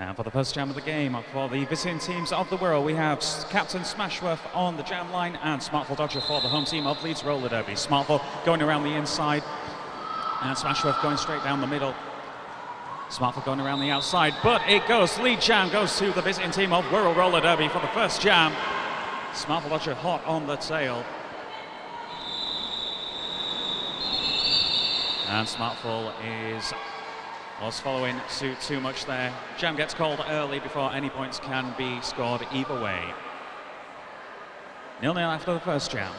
And for the first jam of the game, for the visiting teams of the Wirral, we have Captain Smashworth on the jam line and Smartful Dodger for the home team of Leeds Roller Derby. Smartful going around the inside and Smashworth going straight down the middle. Smartful going around the outside, but it goes, lead jam goes to the visiting team of Wirral Roller Derby for the first jam. Smartful Dodger hot on the tail. And Smartful was following suit too much there. Jam gets called early before any points can be scored either way. 0-0 after the first jam.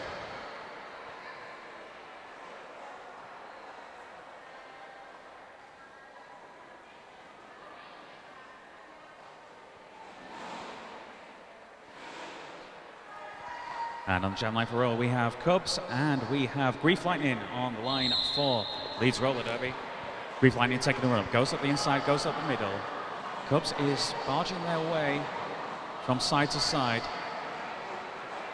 And on the jam line for Wirral, we have Cubs and we have Grief Lightning on the line for Leeds Roller Derby. Grief Lightning taking the run up, goes up the inside, goes up the middle. Cubs is barging their way from side to side,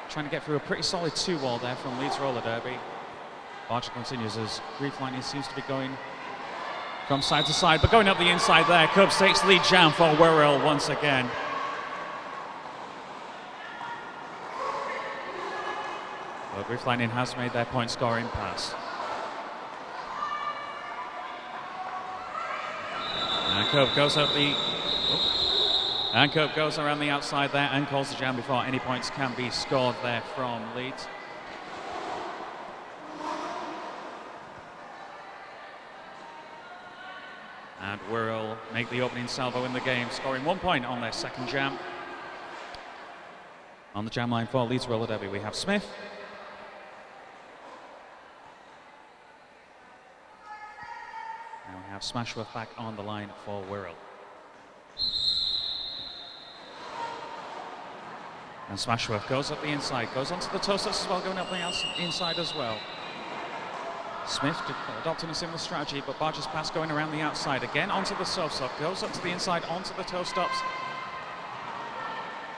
trying to get through a pretty solid two-wall there from Leeds Roller Derby. Barging continues as Grief Lightning seems to be going from side to side, but going up the inside there. Cubs takes lead jam for Wirral once again. Well, Grief Lightning has made their point scoring pass. And Cub goes up and Cub goes around the outside there and calls the jam before any points can be scored there from Leeds. And Wirral make the opening salvo in the game, scoring 1 point on their second jam. On the jam line for Leeds Roller Derby, we have Smith. And we have Smashworth back on the line for Wirral. And Smashworth goes up the inside, goes onto the toe-ups as well, going up the inside as well. Smith adopting a similar strategy, but barges past going around the outside. Again onto the soft-stop, goes up to the inside, onto the toe-stops.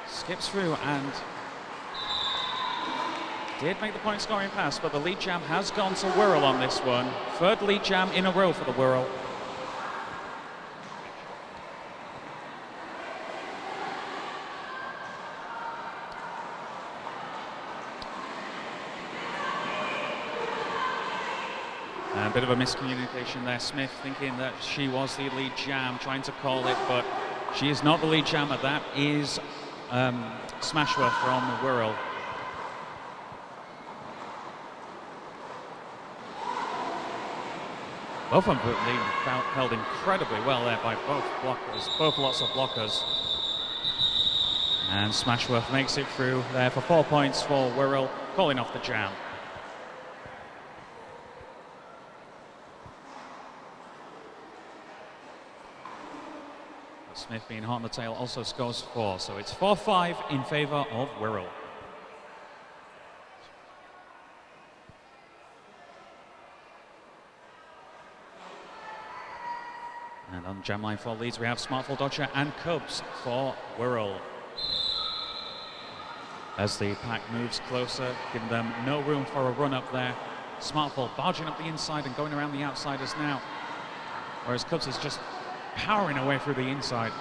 Skips through and did make the point scoring pass, but the lead jam has gone to Wirral on this one. Third lead jam in a row for the Wirral. A bit of a miscommunication there. Smith thinking that she was the lead jam, trying to call it, but she is not the lead jammer. That is Smashworth from Wirral. Both of them being held incredibly well there by both blockers, both lots of blockers. And Smashworth makes it through there for 4 points for Wirral, calling off the jam. Smith being hot on the tail also scores 4, so it's 4-5 in favour of Wirral. And on jam line for Leeds, we have Smartful Dodger and Cubs for Wirral. As the pack moves closer, giving them no room for a run up there. Smartful barging up the inside and going around the outsiders now, whereas Cubs is just powering away through the inside.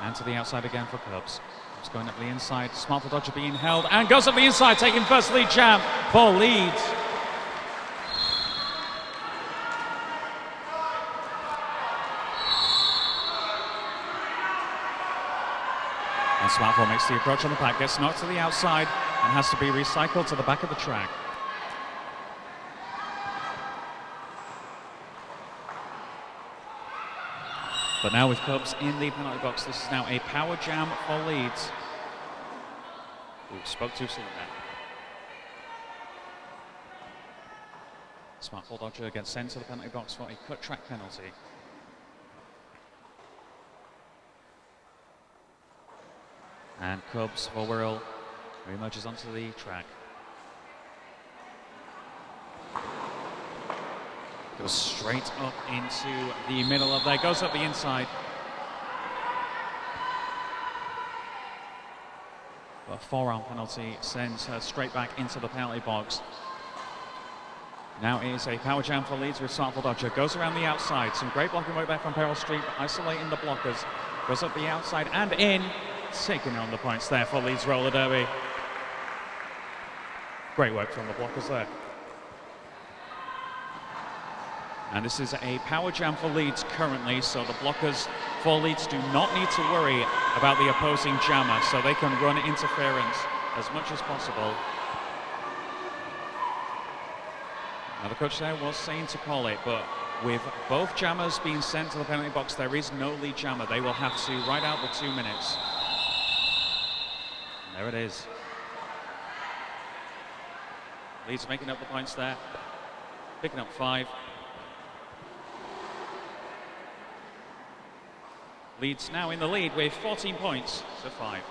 And to the outside again for Cubs. Cubs going up the inside, Smartful Dodger being held and goes up the inside, taking first lead jam for Leeds. And Smartful makes the approach on the pack, gets knocked to the outside and has to be recycled to the back of the track. But now with Cubs in the penalty box, this is now a power jam for Leeds. Ooh, spoke too soon there. Smartful Dodger gets sent to the penalty box for a cut track penalty. And Cubs for Wirral re-emerges onto the track. Goes straight up into the middle of there, goes up the inside. But a forearm penalty sends her straight back into the penalty box. Now it is a power jam for Leeds with Smartful Dodger. Goes around the outside. Some great blocking work there from Peril Street, isolating the blockers. Goes up the outside and in. Taking on the points there for Leeds Roller Derby. Great work from the blockers there. And this is a power jam for Leeds currently, so the blockers for Leeds do not need to worry about the opposing jammer, so they can run interference as much as possible. Now the coach there was saying to call it, but with both jammers being sent to the penalty box, there is no lead jammer. They will have to ride out the 2 minutes. And there it is. Leeds making up the points there, picking up 5. Leeds now in the lead with 14 points to 5.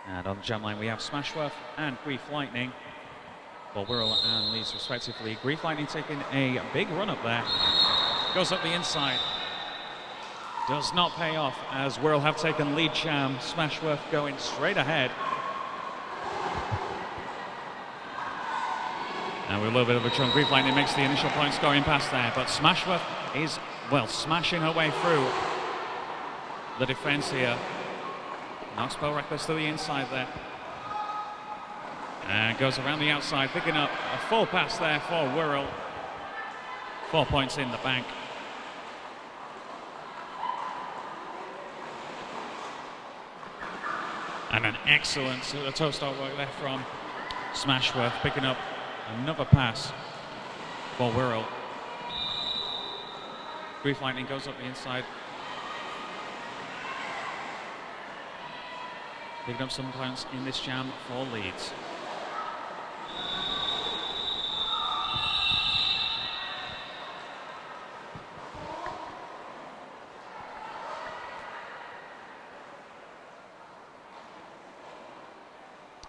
And on the jam line we have Smashworth and Grief Lightning for Wirral and Leeds respectively. Grief Lightning taking a big run up there. Goes up the inside. Does not pay off as Wirral have taken lead jam. Smashworth going straight ahead. And with a little bit of a chunk, Grief Lightning makes the initial point scoring pass there, but Smashworth is, well, smashing her way through the defense here. Knocks Pearl Reckless to the inside there. And goes around the outside, picking up a full pass there for Wirral. 4 points in the bank. And an excellent toe start work there from Smashworth, picking up another pass for Wirral. Grief Lightning goes up the inside. Picking up some points in this jam for Leeds.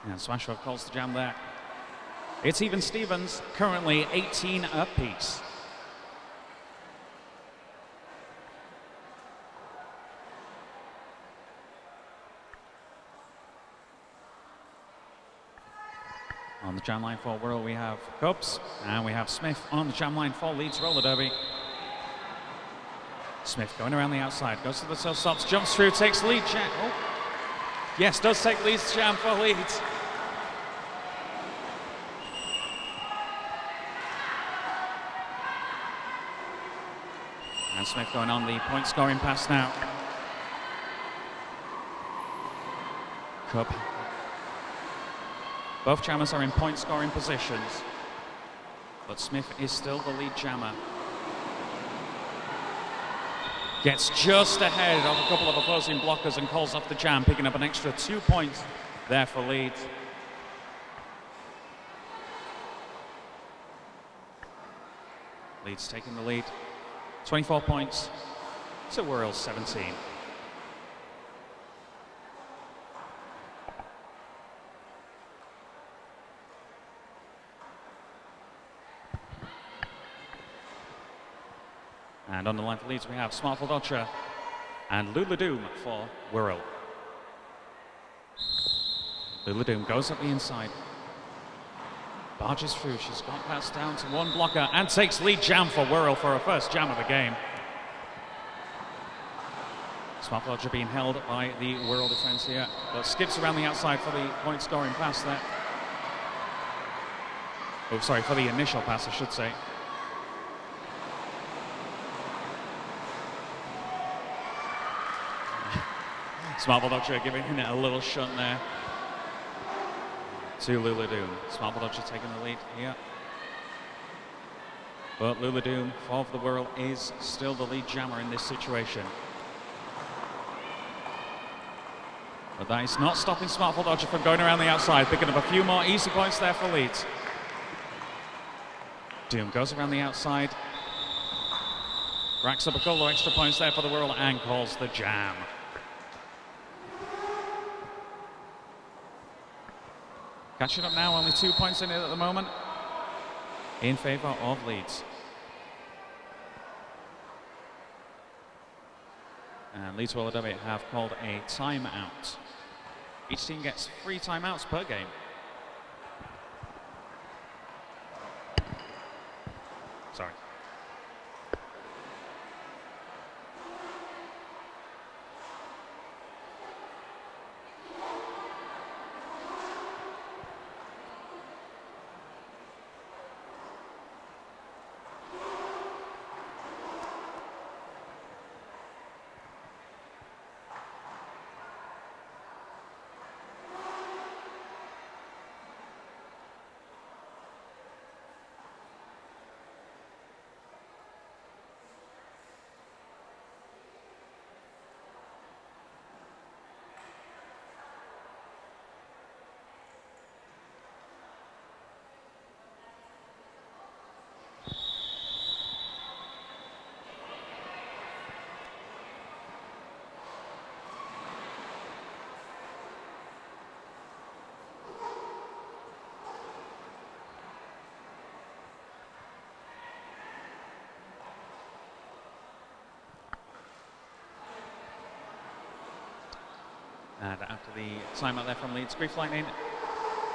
And Smashworth calls the jam there. It's even Stevens, currently 18 apiece. On the jam line for Wirral we have Cubs, and we have Smith on the jam line for Leeds Roller Derby. Smith going around the outside, goes to the self stops, jumps through, takes lead jam. Oh. Yes, does take Leeds jam for Leeds. And Smith going on the point scoring pass now. Cup. Both jammers are in point scoring positions, but Smith is still the lead jammer. Gets just ahead of a couple of opposing blockers and calls off the jam, picking up an extra 2 points there for Leeds. Leeds taking the lead. 24 points to Wirral 17. And on the line for Leeds we have Smartful Dodger and Lula Doom for Wirral. Lula Doom goes up the inside. Barges through, she's got passed down to one blocker and takes lead jam for Wirral for her first jam of the game. Smartful Dodger being held by the Wirral defense here, but skips around the outside for the point scoring pass there. Oh, sorry, for the initial pass, I should say. Smartful Dodger giving it a little shunt there to Lula Doom. Smartful Dodger taking the lead here. But Lula Doom for the Wirral is still the lead jammer in this situation. But that is not stopping Smartful Dodger from going around the outside, picking up a few more easy points there for Leeds. Doom goes around the outside. Racks up a couple of extra points there for the Wirral and calls the jam. Catching up now, only 2 points in it at the moment, in favour of Leeds. and Leeds Roller Derby have called a timeout. Each team gets 3 timeouts per game. Sorry. And after the timeout there from Leeds, Grief Lightning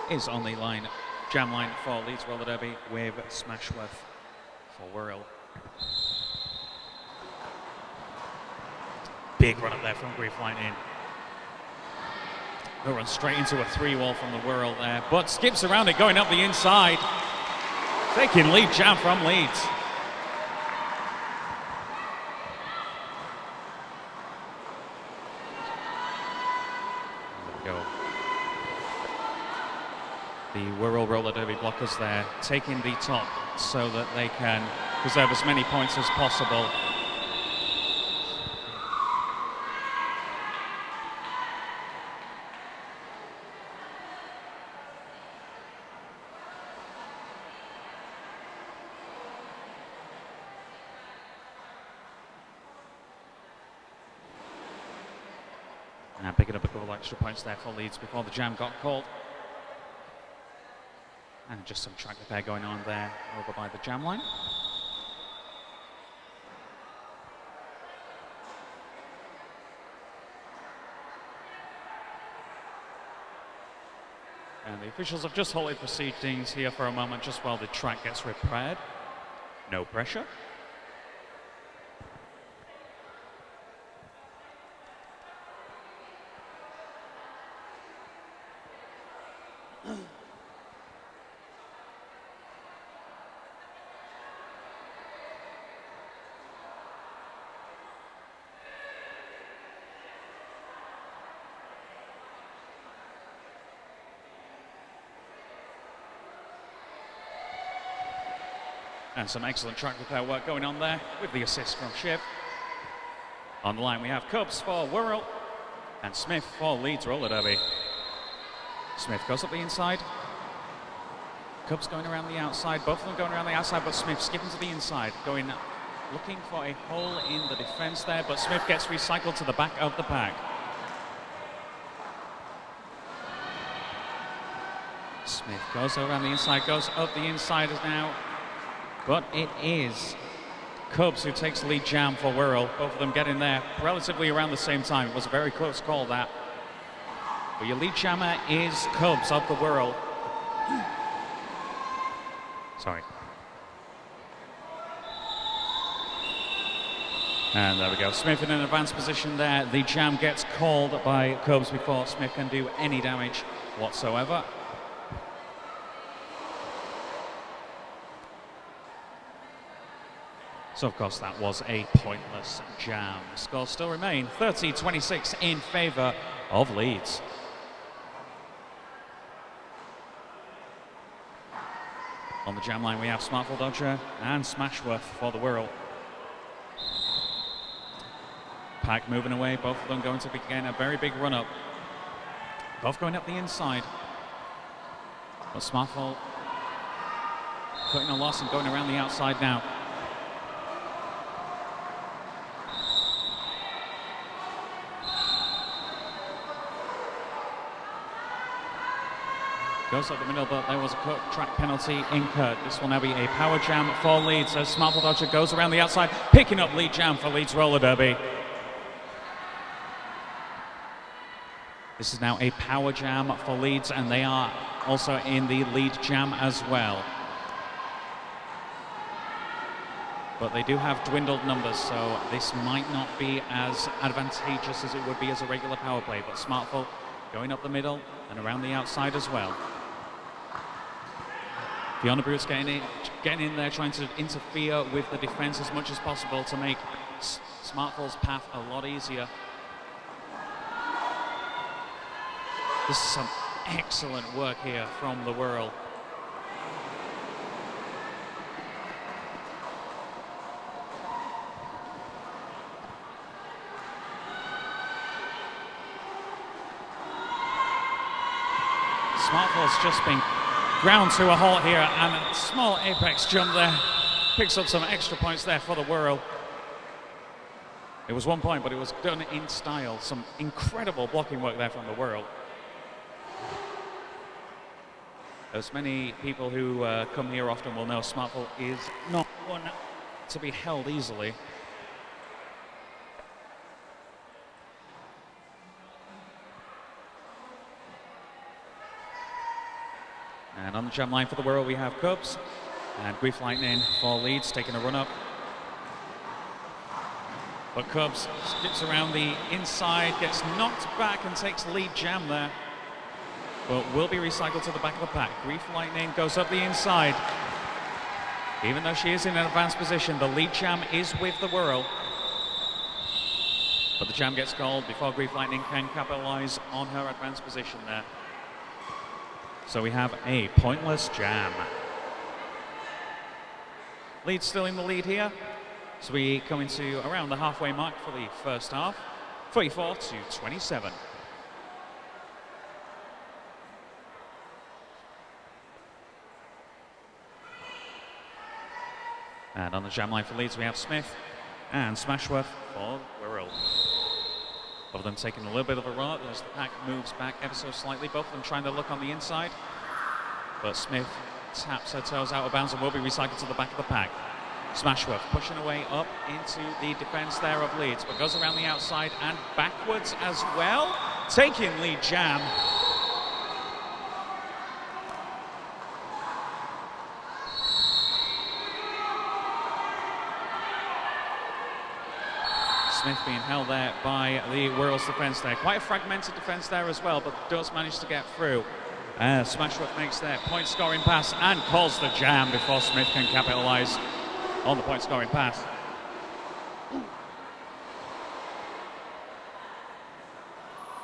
is on the line, jam line for Leeds Roller Derby with Smashworth for Wirral. Big run up there from Grief Lightning. They'll run straight into a 3-wall from the Wirral there, but skips around it going up the inside. Taking lead jam from Leeds. The Wirral Roller Derby blockers there taking the top so that they can preserve as many points as possible. And picking up a couple of extra points there for Leeds before the jam got called. And just some track repair going on there over by the jam line. And the officials have just halted proceedings here for a moment just while the track gets repaired. No pressure. And some excellent track repair work going on there with the assist from Shiv. On the line we have Cubs for Wirral and Smith for Leeds Roller Derby. Smith goes up the inside. Cubs going around the outside, both of them going around the outside, but Smith skipping to the inside, looking for a hole in the defense there, but Smith gets recycled to the back of the pack. Smith goes around the inside, goes up the inside now. But it is Cubs who takes lead jam for Wirral. Both of them getting there relatively around the same time. It was a very close call, that. But your lead jammer is Cubs of the Wirral. Sorry. And there we go. Smith in an advanced position there. The jam gets called by Cubs before Smith can do any damage whatsoever. So, of course, that was a pointless jam. Scores still remain 30-26 in favour of Leeds. On the jam line, we have Smartful Dodger and Smashworth for the Wirral. Pack moving away, both of them going to begin a very big run-up. Both going up the inside. But Smartful cutting a loss and going around the outside now. Goes up the middle, but there was a cut track penalty incurred. This will now be a power jam for Leeds as Smartful Dodger goes around the outside, picking up lead jam for Leeds Roller Derby. This is now a power jam for Leeds, and they are also in the lead jam as well. But they do have dwindled numbers, so this might not be as advantageous as it would be as a regular power play. But Smartful going up the middle and around the outside as well. Fiona Brute's getting in there, trying to interfere with the defense as much as possible to make Smartful's path a lot easier. This is some excellent work here from the Wirral. Smartful's just been ground to a halt here, and a small apex jump there. Picks up some extra points there for the Wirral. It was 1 point, but it was done in style. Some incredible blocking work there from the Wirral. As many people who come here often will know, Smartful is not one to be held easily. And on the jam line for the Wirral, we have Cubs and Grief Lightning for Leeds, taking a run up. But Cubs skips around the inside, gets knocked back and takes lead jam there. But will be recycled to the back of the pack. Grief Lightning goes up the inside. Even though she is in an advanced position, the lead jam is with the Wirral. But the jam gets called before Grief Lightning can capitalize on her advanced position there. So we have a pointless jam. Leeds still in the lead here. So we come into around the halfway mark for the first half. 44-27. And on the jam line for Leeds, we have Smith and Smashworth for Wirral. Both of them taking a little bit of a run as the pack moves back ever so slightly. Both of them trying to look on the inside. But Smith taps her toes out of bounds and will be recycled to the back of the pack. Smashworth pushing away up into the defense there of Leeds, but goes around the outside and backwards as well, taking lead jam. Smith being held there by the Wirral's defense there. Quite a fragmented defense there as well, but does manage to get through. Smashworth makes their point scoring pass and calls the jam before Smith can capitalize on the point scoring pass.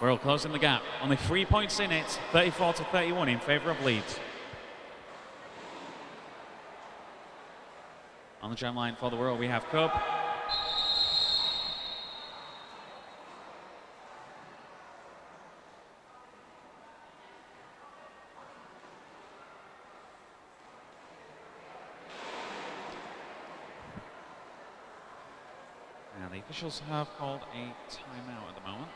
Wirral closing the gap. Only 3 points in it, 34-31 in favor of Leeds. On the jam line for the Wirral, we have Cub. The officials have called a timeout at the moment.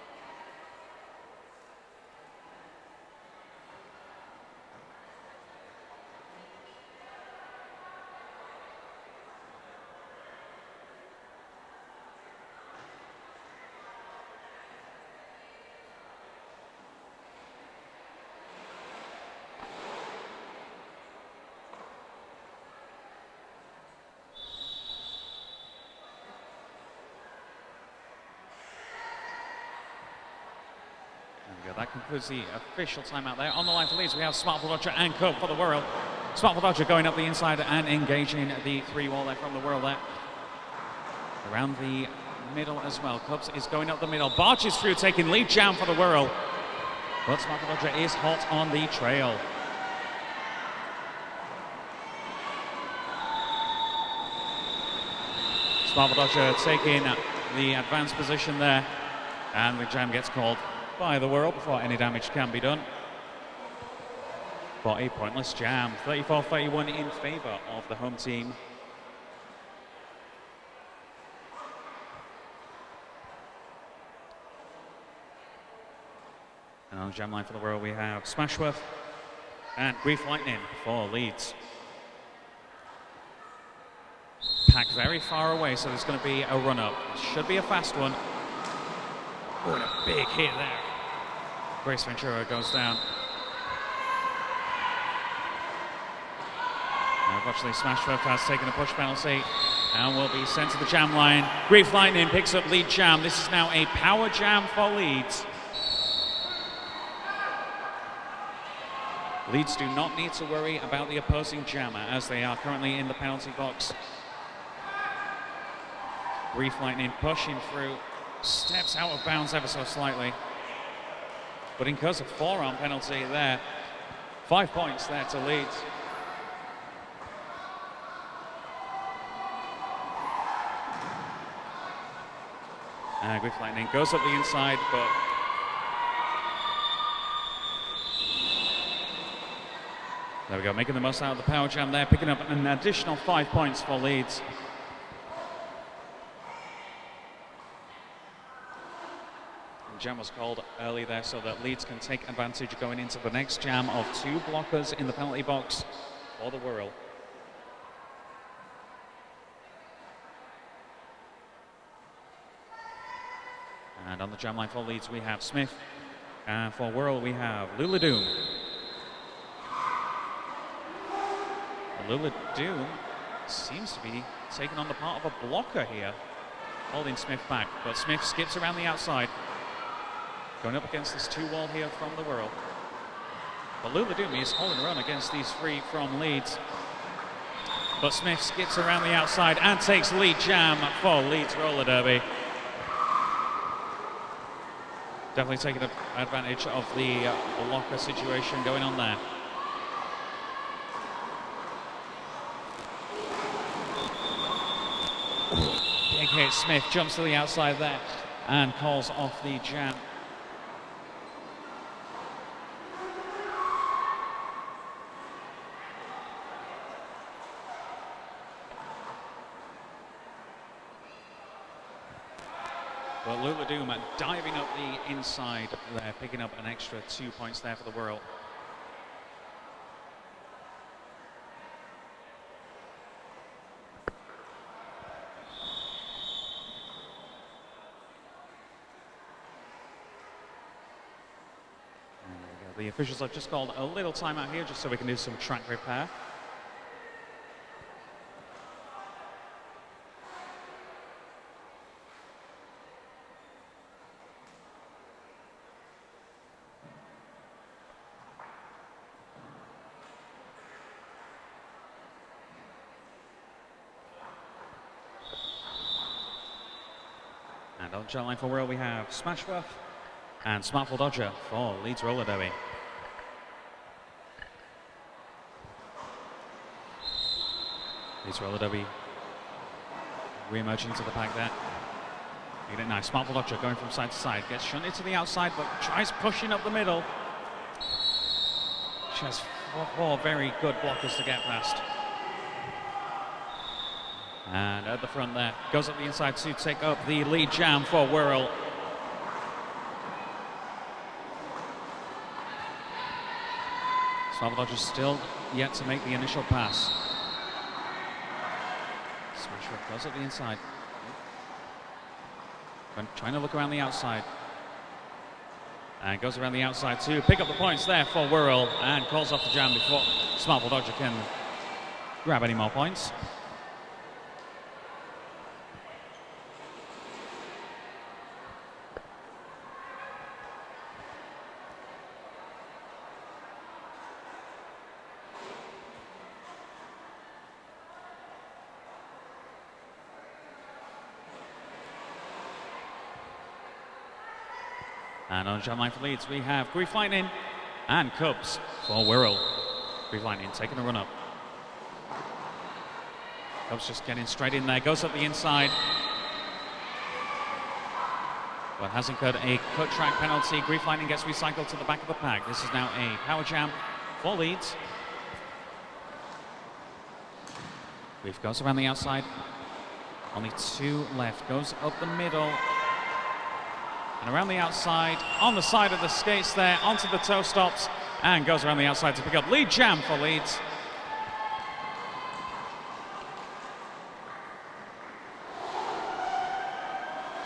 That concludes the official timeout there. On the line for Leeds, we have Smartful Dodger and Cub for the Wirral. Smartful Dodger going up the inside and engaging the three wall there from the Wirral there. Around the middle as well. Cubs is going up the middle. Barges through, taking lead jam for the Wirral. But Smartful Dodger is hot on the trail. Smartful Dodger taking the advanced position there. And the jam gets called by the Wirral before any damage can be done. For a pointless jam, 34-31 in favor of the home team. And on the jam line for the Wirral, we have Smashworth and Grief Lightning for Leeds. Pack very far away, so there's going to be a run-up. Should be a fast one. Oh, and a big hit there. Grace Ventura goes down. Unfortunately, Smashworth has taken a push penalty and will be sent to the jam line. Grief Lightning picks up lead jam. This is now a power jam for Leeds. Leeds do not need to worry about the opposing jammer as they are currently in the penalty box. Grief Lightning pushing through, steps out of bounds ever so slightly. But incurs a forearm penalty there. 5 points there to Leeds. Grief Lightning goes up the inside, but there we go, making the most out of the power jam there, picking up an additional 5 points for Leeds. The jam was called early there so that Leeds can take advantage going into the next jam of 2 blockers in the penalty box for the Wirral. And on the jam line for Leeds we have Smith, and for Wirral we have Luladoom. Luladoom seems to be taking on the part of a blocker here, holding Smith back, but Smith skips around the outside, going up against this 2-wall here from the Wirral. But Luladoom is holding her own against these 3 from Leeds, but Smith skips around the outside and takes lead jam for Leeds roller derby. Definitely taking advantage of the blocker situation going on there. Big hit, Smith jumps to the outside there and calls off the jam. But Luladoom diving up the inside there, picking up an extra 2 points there for the Wirral. The officials have just called a little timeout here just so we can do some track repair. And on the jam line for Wirral we have Smashworth and Smartful Dodger for Leeds roller derby. Leeds roller derby re-emerging into the pack there. Look at it nice. Smartful Dodger going from side to side. Gets shunted to the outside, but tries pushing up the middle. She has 4 very good blockers to get past. And at the front there, goes up the inside to take up the lead jam for Wirral. Smartful Dodger still yet to make the initial pass. Smashworth goes up the inside. Trying to look around the outside. And goes around the outside to pick up the points there for Wirral and calls off the jam before Smartful Dodger can grab any more points. And on the jam line for Leeds, we have Grief Lightning and Cubs for Wirral. Grief Lightning taking a run up. Cubs just getting straight in there, goes up the inside. But has incurred a cut track penalty. Grief Lightning gets recycled to the back of the pack. This is now a power jam for Leeds. Grief goes around the outside. Only 2 left. Goes up the middle. And around the outside, on the side of the skates there, onto the toe stops, and goes around the outside to pick up lead jam for Leeds.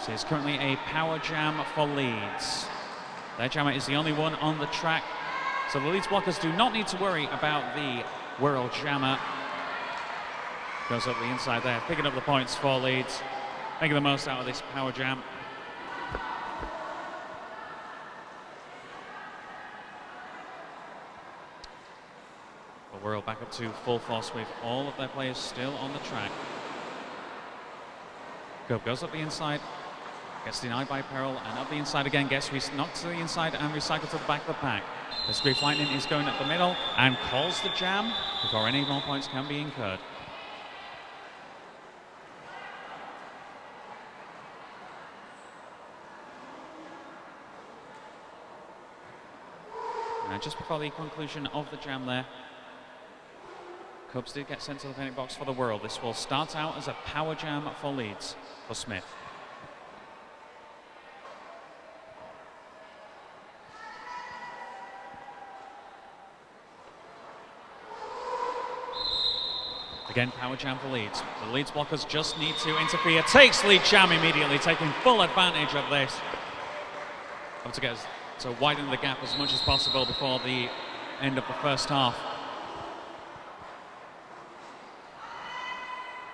So it's currently a power jam for Leeds. Their jammer is the only one on the track. So the Leeds blockers do not need to worry about the Wirral jammer. Goes up the inside there, picking up the points for Leeds, making the most out of this power jam. But Wirral back up to full force with all of their players still on the track. Cub goes up the inside, gets denied by Peril, and up the inside again, gets knocked to the inside and recycled to the back of the pack. The Grief Lightning is going up the middle and calls the jam before any more points can be incurred. And just before the conclusion of the jam there, Cubs did get sent to the penalty box for the Wirral. This will start out as a power jam for Leeds, for Smith. Again, power jam for Leeds. The Leeds blockers just need to interfere. Takes lead jam immediately, taking full advantage of this. Have to get to widen the gap as much as possible before the end of the first half.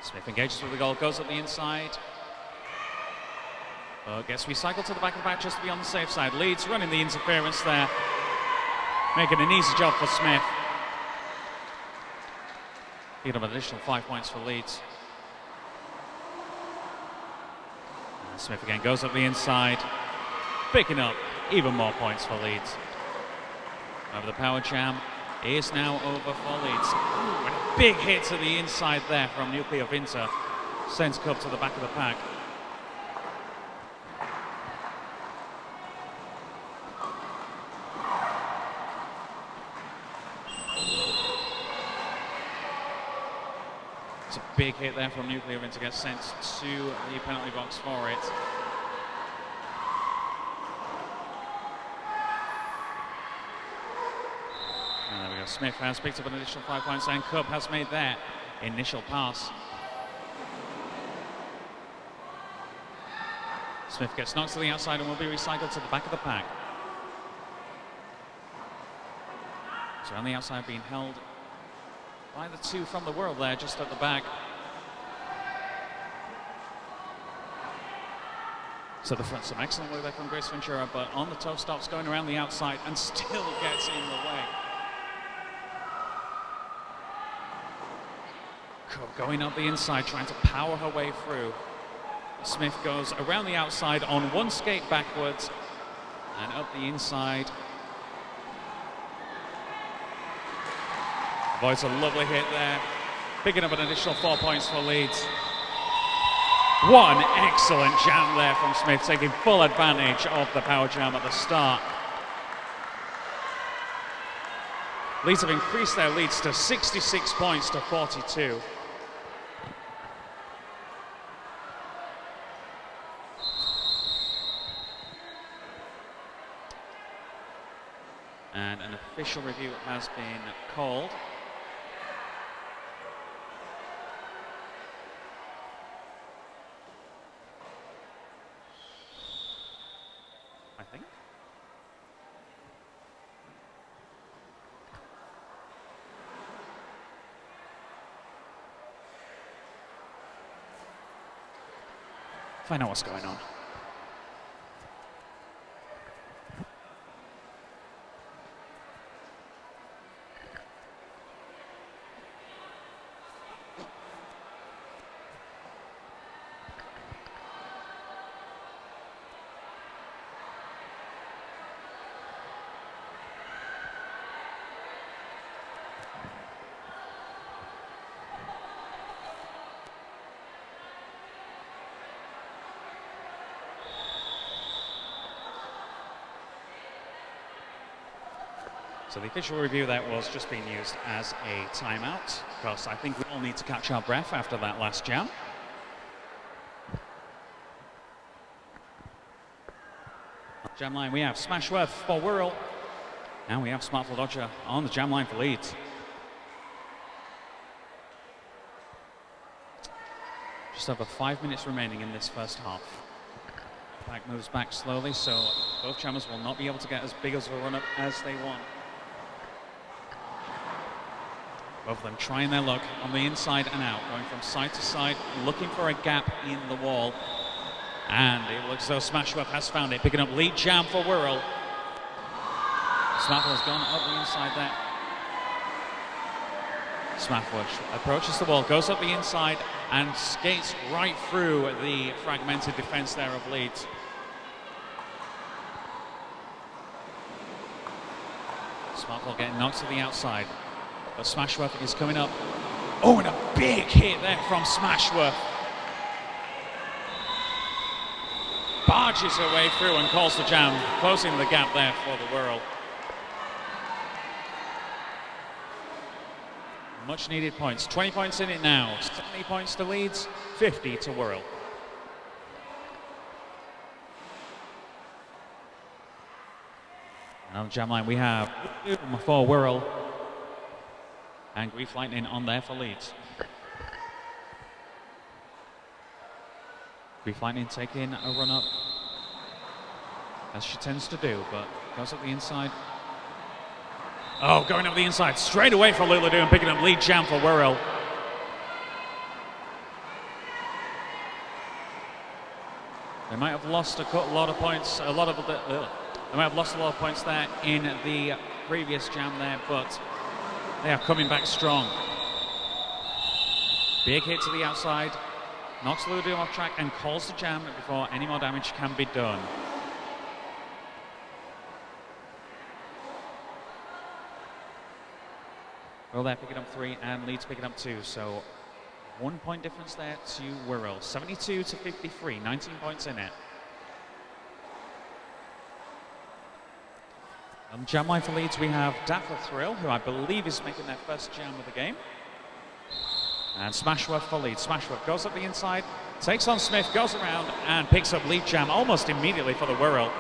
Smith engages with the goal, goes up the inside. Gets recycled to the back of the back just to be on the safe side. Leeds running the interference there, making an easy job for Smith. He got an additional 5 points for Leeds. And Smith again goes up the inside, picking up even more points for Leeds. Over the power jam is now over for Leeds. Ooh, and a big hit to the inside there from Nuclear Vinter. Sends Cub to the back of the pack. It's a big hit there from Nuclear Vinter, gets sent to the penalty box for it. Smith has picked up an additional 5 points, and Cub has made their initial pass. Smith gets knocked to the outside and will be recycled to the back of the pack. So on the outside being held by the two from the Wirral there, just at the back. So the front, some excellent work there from Grace Ventura, but on the toe stops, going around the outside and still gets in the way. Going up the inside, trying to power her way through. Smith goes around the outside on one skate backwards and up the inside. Avoids a lovely hit there, picking up an additional 4 points for Leeds. One excellent jam there from Smith, taking full advantage of the power jam at the start. Leeds have increased their leads to 66 points to 42. And an official review has been called. I think. Find out what's going on. So the official review that was just being used as a timeout, because I think we all need to catch our breath after that last jam. Jam line, we have Smashworth for Wirral, and we have Smartful Dodger on the jam line for Leeds. Just over 5 minutes remaining in this first half. Back moves back slowly, so Both jammers will not be able to get as big as a run-up as they want. Both of them trying their luck on the inside and out, going from side to side, looking for a gap in the wall. And it looks as though Smashworth has found it, picking up lead jam for Wirral. Smashworth has gone up the inside there. Smashworth approaches the wall, goes up the inside, and skates right through the fragmented defense there of Leeds. Smashworth getting knocked to the outside, but Smashworth is coming up. Oh, and a big hit there from Smashworth. Barges her way through and calls the jam, closing the gap there for the Wirral. Much needed points. 20 points in it now. 70 points to Leeds, 50 to Wirral. And on the jam line we have for Wirral and Grief Lightning on there for Leeds. Grief Lightning taking a run up, as she tends to do, but goes up the inside. Oh, going up the inside, straight away for Lulu and picking up lead jam for Wirral. They might have lost a lot of points, they might have lost a lot of points there in the previous jam there, but they are coming back strong. Big hit to the outside, knocks Lulu off track and calls the jam before any more damage can be done. Well, they're picking up 3 and Leeds picking up 2, so 1 point difference there to Wirral. 72 to 53, 19 points in it. On jam line for Leeds we have Dapper Thrill, who I believe is making their first jam of the game. And Smashworth for Leeds. Smashworth goes up the inside, takes on Smith, goes around and picks up lead jam almost immediately for the Wirral.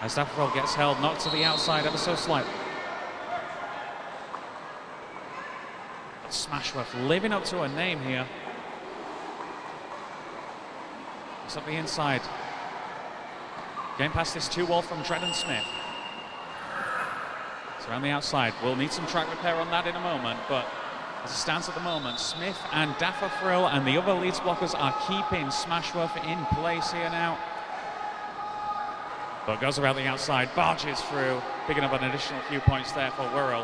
As Dapper gets held, knocked to the outside ever so slightly. But Smashworth living up to her name here. It's up the inside. Getting past this 2-wall from Dredden Smith. It's around the outside. We'll need some track repair on that in a moment, but as it stands at the moment, Smith and Dapper Frill and the other Leeds blockers are keeping Smashworth in place here now. But goes around the outside, barges through, picking up an additional few points there for Wirral.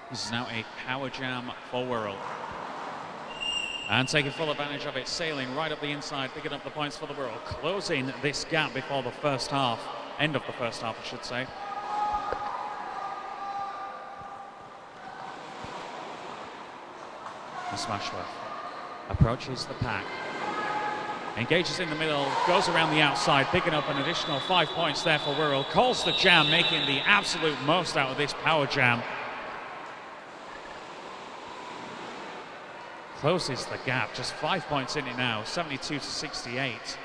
This is now a power jam for Wirral. And taking full advantage of it, sailing right up the inside, picking up the points for the Wirral, closing this gap before the first half, end of the first half, I should say. And Smashworth approaches the pack. Engages in the middle, goes around the outside, picking up an additional 5 points there for Wirral. Calls the jam, making the absolute most out of this power jam. Closes the gap, just 5 points in it now, 72 to 68.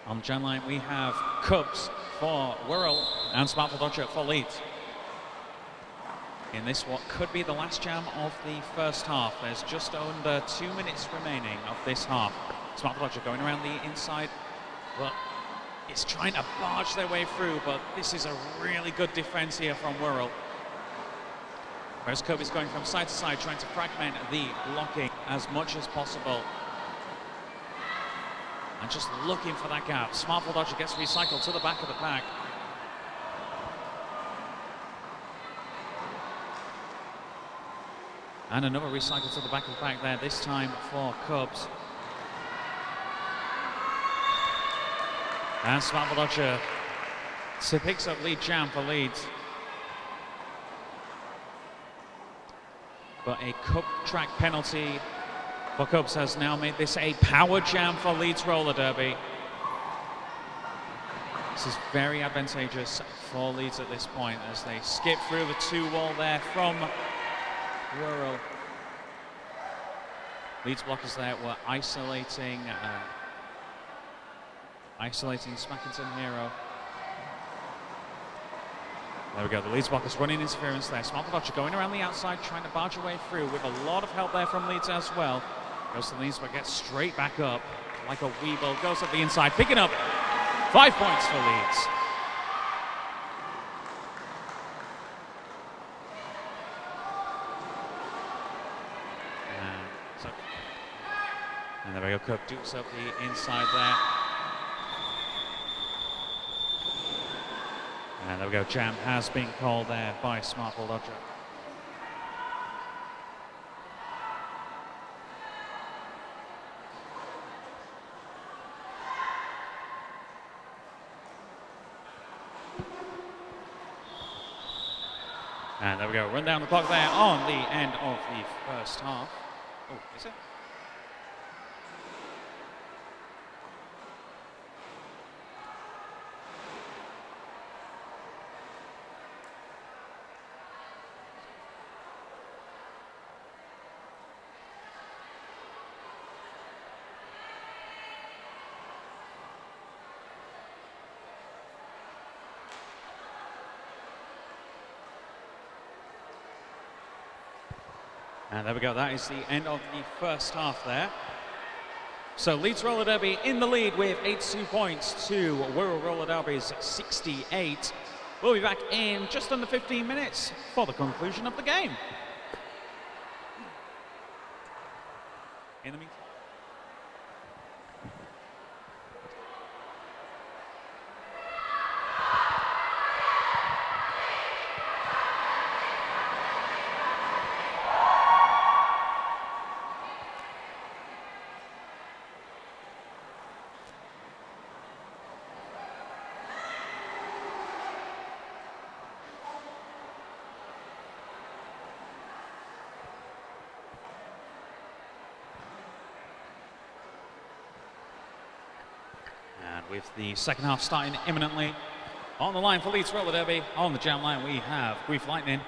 On the jam line we have Cubs for Wirral and Smartful Dodger for Leeds. In this what could be the last jam of the first half. There's just under 2 minutes remaining of this half. Smartful Dodger going around the inside, but it's trying to barge their way through, but this is a really good defense here from Wirral. Whereas Cub is going from side to side, trying to fragment the blocking as much as possible. And just looking for that gap. Smartful Dodger gets recycled to the back of the pack. And another recycle to the back of the pack there, this time for Cubs. And Smartful Dodger picks up lead jam for Leeds. But a cup track penalty for Cubs has now made this a power jam for Leeds roller derby. This is very advantageous for Leeds at this point as they skip through the 2-wall there from Wirral. Leeds blockers there were isolating Smackinson Hero. There we go, the Leeds blockers running interference there. Smart Dodger going around the outside, trying to barge away through with a lot of help there from Leeds as well. Goes to Leeds, but gets straight back up like a weeble. Goes up the inside, picking up 5 points for Leeds. And there we go, Cook dukes up the inside there. And there we go, jam has been called there by Smart Dodger. And there we go, run down the clock there on the end of the first half. Oh, is it? And there we go, that is the end of the first half there. So Leeds Roller Derby in the lead with 82 points to Wirral Roller Derby's 68. We'll be back in just under 15 minutes for the conclusion of the game. In the meantime. With the second half starting imminently. On the line for Leeds Roller Derby, on the jam line we have Grief Lightning.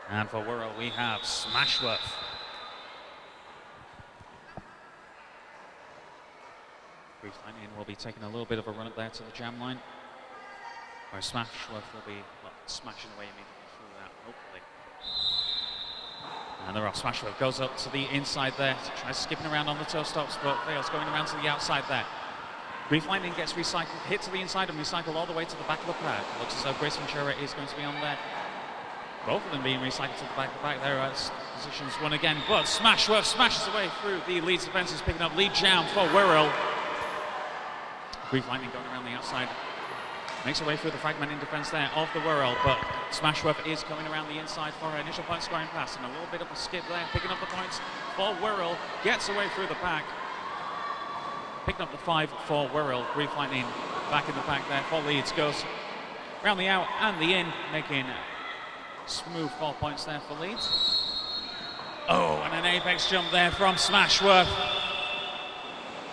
And for Wirral we have Smashworth. Grief Lightning will be taking a little bit of a run up there to the jam line, where Smashworth will be smashing away immediately through that, hopefully. And the rock Smashworth goes up to the inside there, tries skipping around on the toe stops, but fails going around to the outside there. Grief Lightning gets recycled, hit to the inside and recycled all the way to the back of the pack. Looks as though Grace Ventura is going to be on there. Both of them being recycled to the back of the pack there as positions one again, but Smashworth smashes away through the Leeds defences, picking up lead jam for Wirral. Grief Lightning going around the outside. Makes her way through the fragmenting defence there of the Wirral, but Smashworth is coming around the inside for her initial point scoring pass, and a little bit of a skip there, picking up the points for Wirral, gets away through the pack. Picking up the 5 for Wirral. Grief Lightning back in the pack there for Leeds, goes around the out and the in, making smooth 4 points there for Leeds. Oh, and an apex jump there from Smashworth.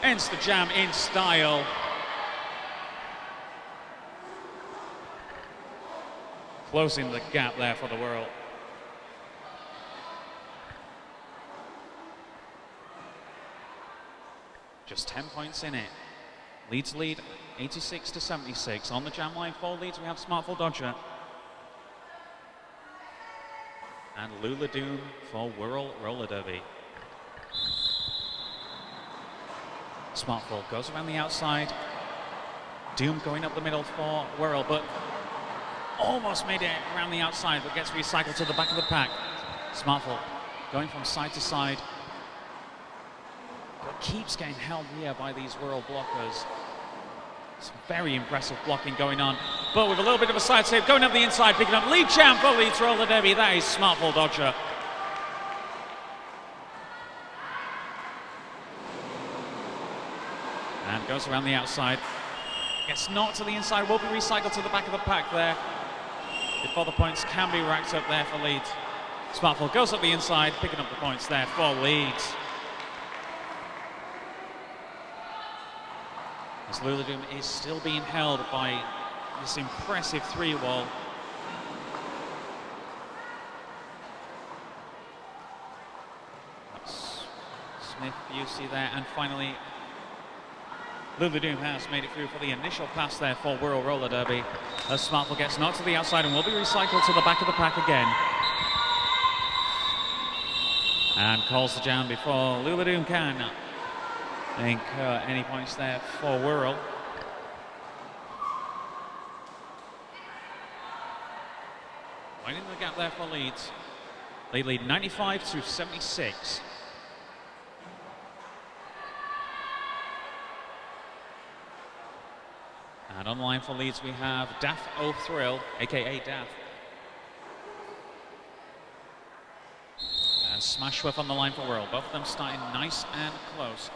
Ends the jam in style. Closing the gap there for the Wirral. Just 10 points in it. Leeds lead 86 to 76. On the jam line for Leeds we have Smartful Dodger. And Lula Doom for Wirral Roller Derby. Smartful goes around the outside. Doom going up the middle for Wirral, but almost made it around the outside, but gets recycled to the back of the pack. Smartful going from side to side, but keeps getting held here by these Wirral blockers. Some very impressive blocking going on, but with a little bit of a side save, going up the inside, picking up lead champ for Leeds Roller Derby. That is Smartful Dodger. And goes around the outside, gets knocked to the inside, will be recycled to the back of the pack there, before the points can be racked up there for Leeds. Smartful goes up the inside, picking up the points there for Leeds. as Luladoom is still being held by this impressive 3-wall. That's Smith, Busey there, and finally Luladoom has made it through for the initial pass there for Wirral Roller Derby. As Smartful gets knocked to the outside and will be recycled to the back of the pack again. And calls the jam before Luladoom can incur any points there for Wirral. Widening the gap there for Leeds. They lead 95-76. And on the line for Leeds we have Daff O'Thrill, aka Daff. And Smashworth on the line for Wirral. Both of them starting nice and close.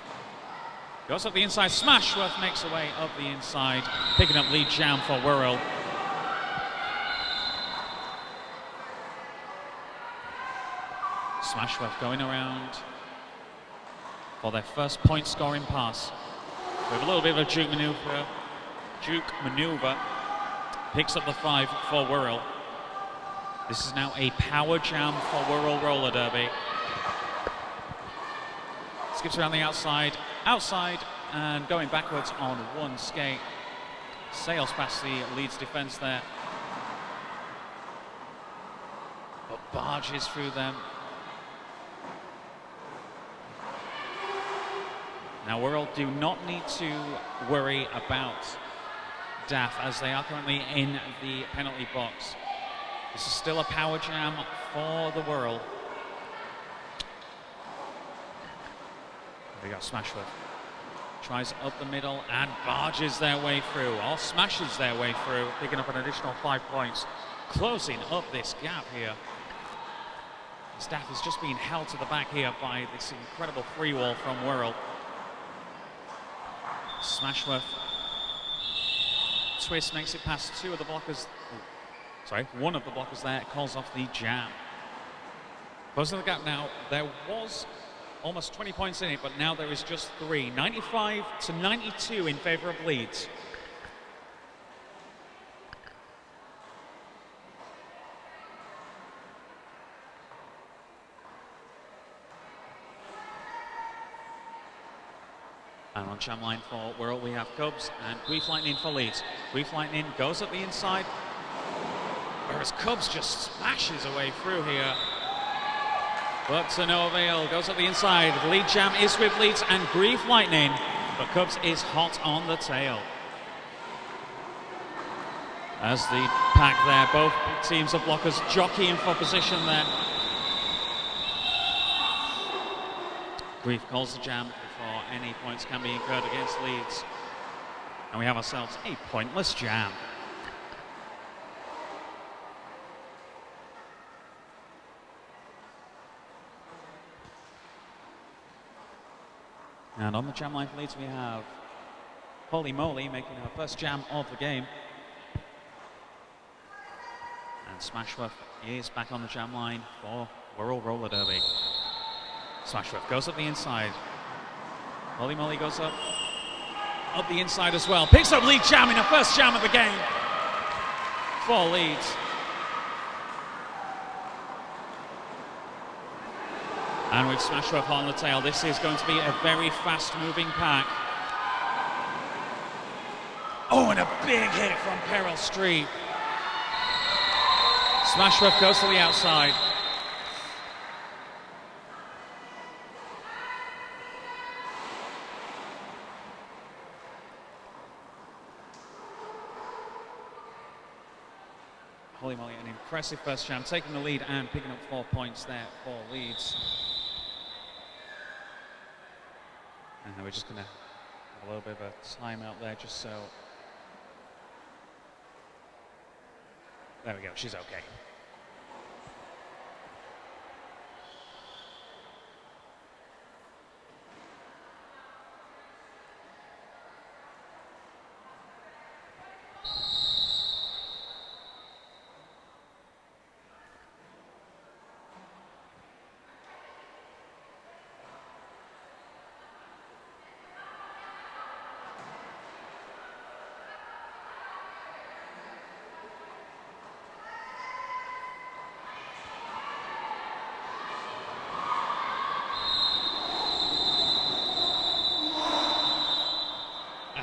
Goes up the inside, Smashworth makes away up the inside, picking up lead jam for Wirral. Smashworth going around for their first point scoring pass. With a little bit of a juke maneuver, picks up the 5 for Wirral. This is now a power jam for Wirral Roller Derby. Skips around the outside, and going backwards on one skate. Sails past the Leeds defence there. But barges through them. Now Wirral do not need to worry about Daff as they are currently in the penalty box. This is still a power jam for the Wirral. They got Smashworth. Tries up the middle and barges their way through, or smashes their way through, picking up an additional 5 points. Closing up this gap here. Daff is just being held to the back here by this incredible free wall from Wirral. Smashworth twist makes it past one of the blockers there, calls off the jam. Closing the gap now, there was almost 20 points in it, but now there is just 3. 95-92 in favour of Leeds. And on jam line for Wirral we have Cubs and Grief Lightning for Leeds. Grief Lightning goes up the inside, whereas Cubs just smashes away through here. But to no avail, goes up the inside. The lead jam is with Leeds and Grief Lightning, but Cubs is hot on the tail. As the pack there, both teams of blockers jockeying for position there. Grief calls the jam before any points can be incurred against Leeds. And we have ourselves a pointless jam. And on the jam line for Leeds we have Holy Moly making her first jam of the game. And Smashworth is back on the jam line for Wirral Roller Derby. Smashworth goes up the inside. Holy Moly goes up the inside as well. Picks up lead jam in her first jam of the game for Leeds. And with Smashworth on the tail, this is going to be a very fast-moving pack. Oh, and a big hit from Peril Street. Smashworth goes to the outside. Holy moly, an impressive first jam, taking the lead and picking up 4 points there for Leeds. And we're just going to have a little bit of a timeout there just so... There we go, she's okay.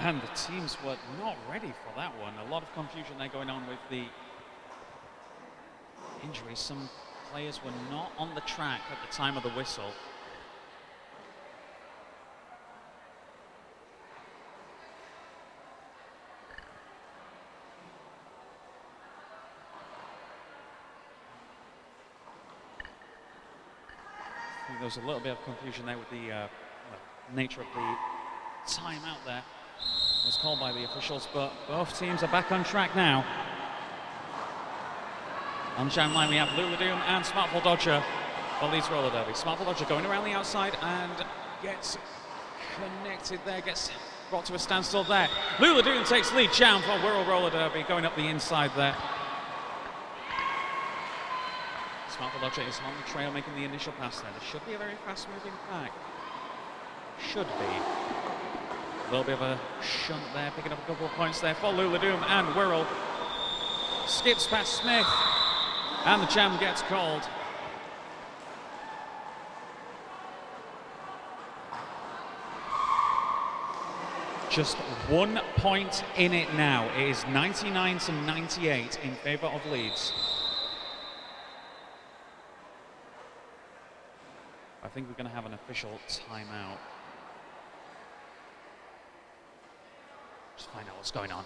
And the teams were not ready for that one. A lot of confusion there going on with the injuries. Some players were not on the track at the time of the whistle. I think there was a little bit of confusion there with the nature of the timeout there. It was called by the officials, but both teams are back on track now. On the jam line we have Luladoom and Smartful Dodger for Leeds Roller Derby. Smartful Dodger going around the outside and gets connected there, gets brought to a standstill there. Luladoom takes lead jam for Wirral Roller Derby going up the inside there. Smartful Dodger is on the trail making the initial pass there. There should be a very fast moving pack. Should be. A little bit of a shunt there, picking up a couple of points there for Luladoom and Wirral. Skips past Smith. And the jam gets called. Just 1 point in it now. It is 99 to 98 in favour of Leeds. I think we're going to have an official timeout. Just find out what's going on.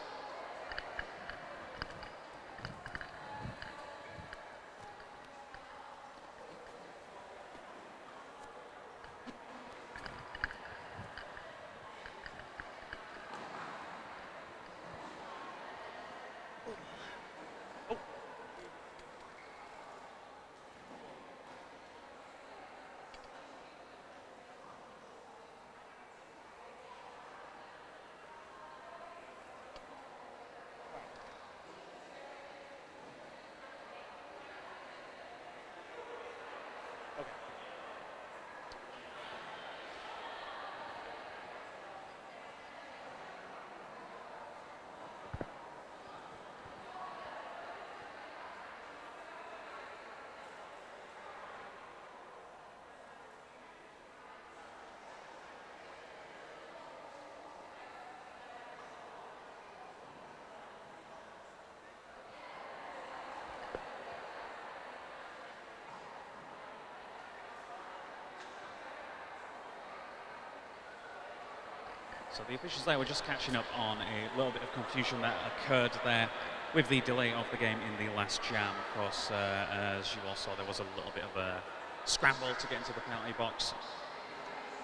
So the officials there were just catching up on a little bit of confusion that occurred there with the delay of the game in the last jam. Of course, as you all saw, there was a little bit of a scramble to get into the penalty box.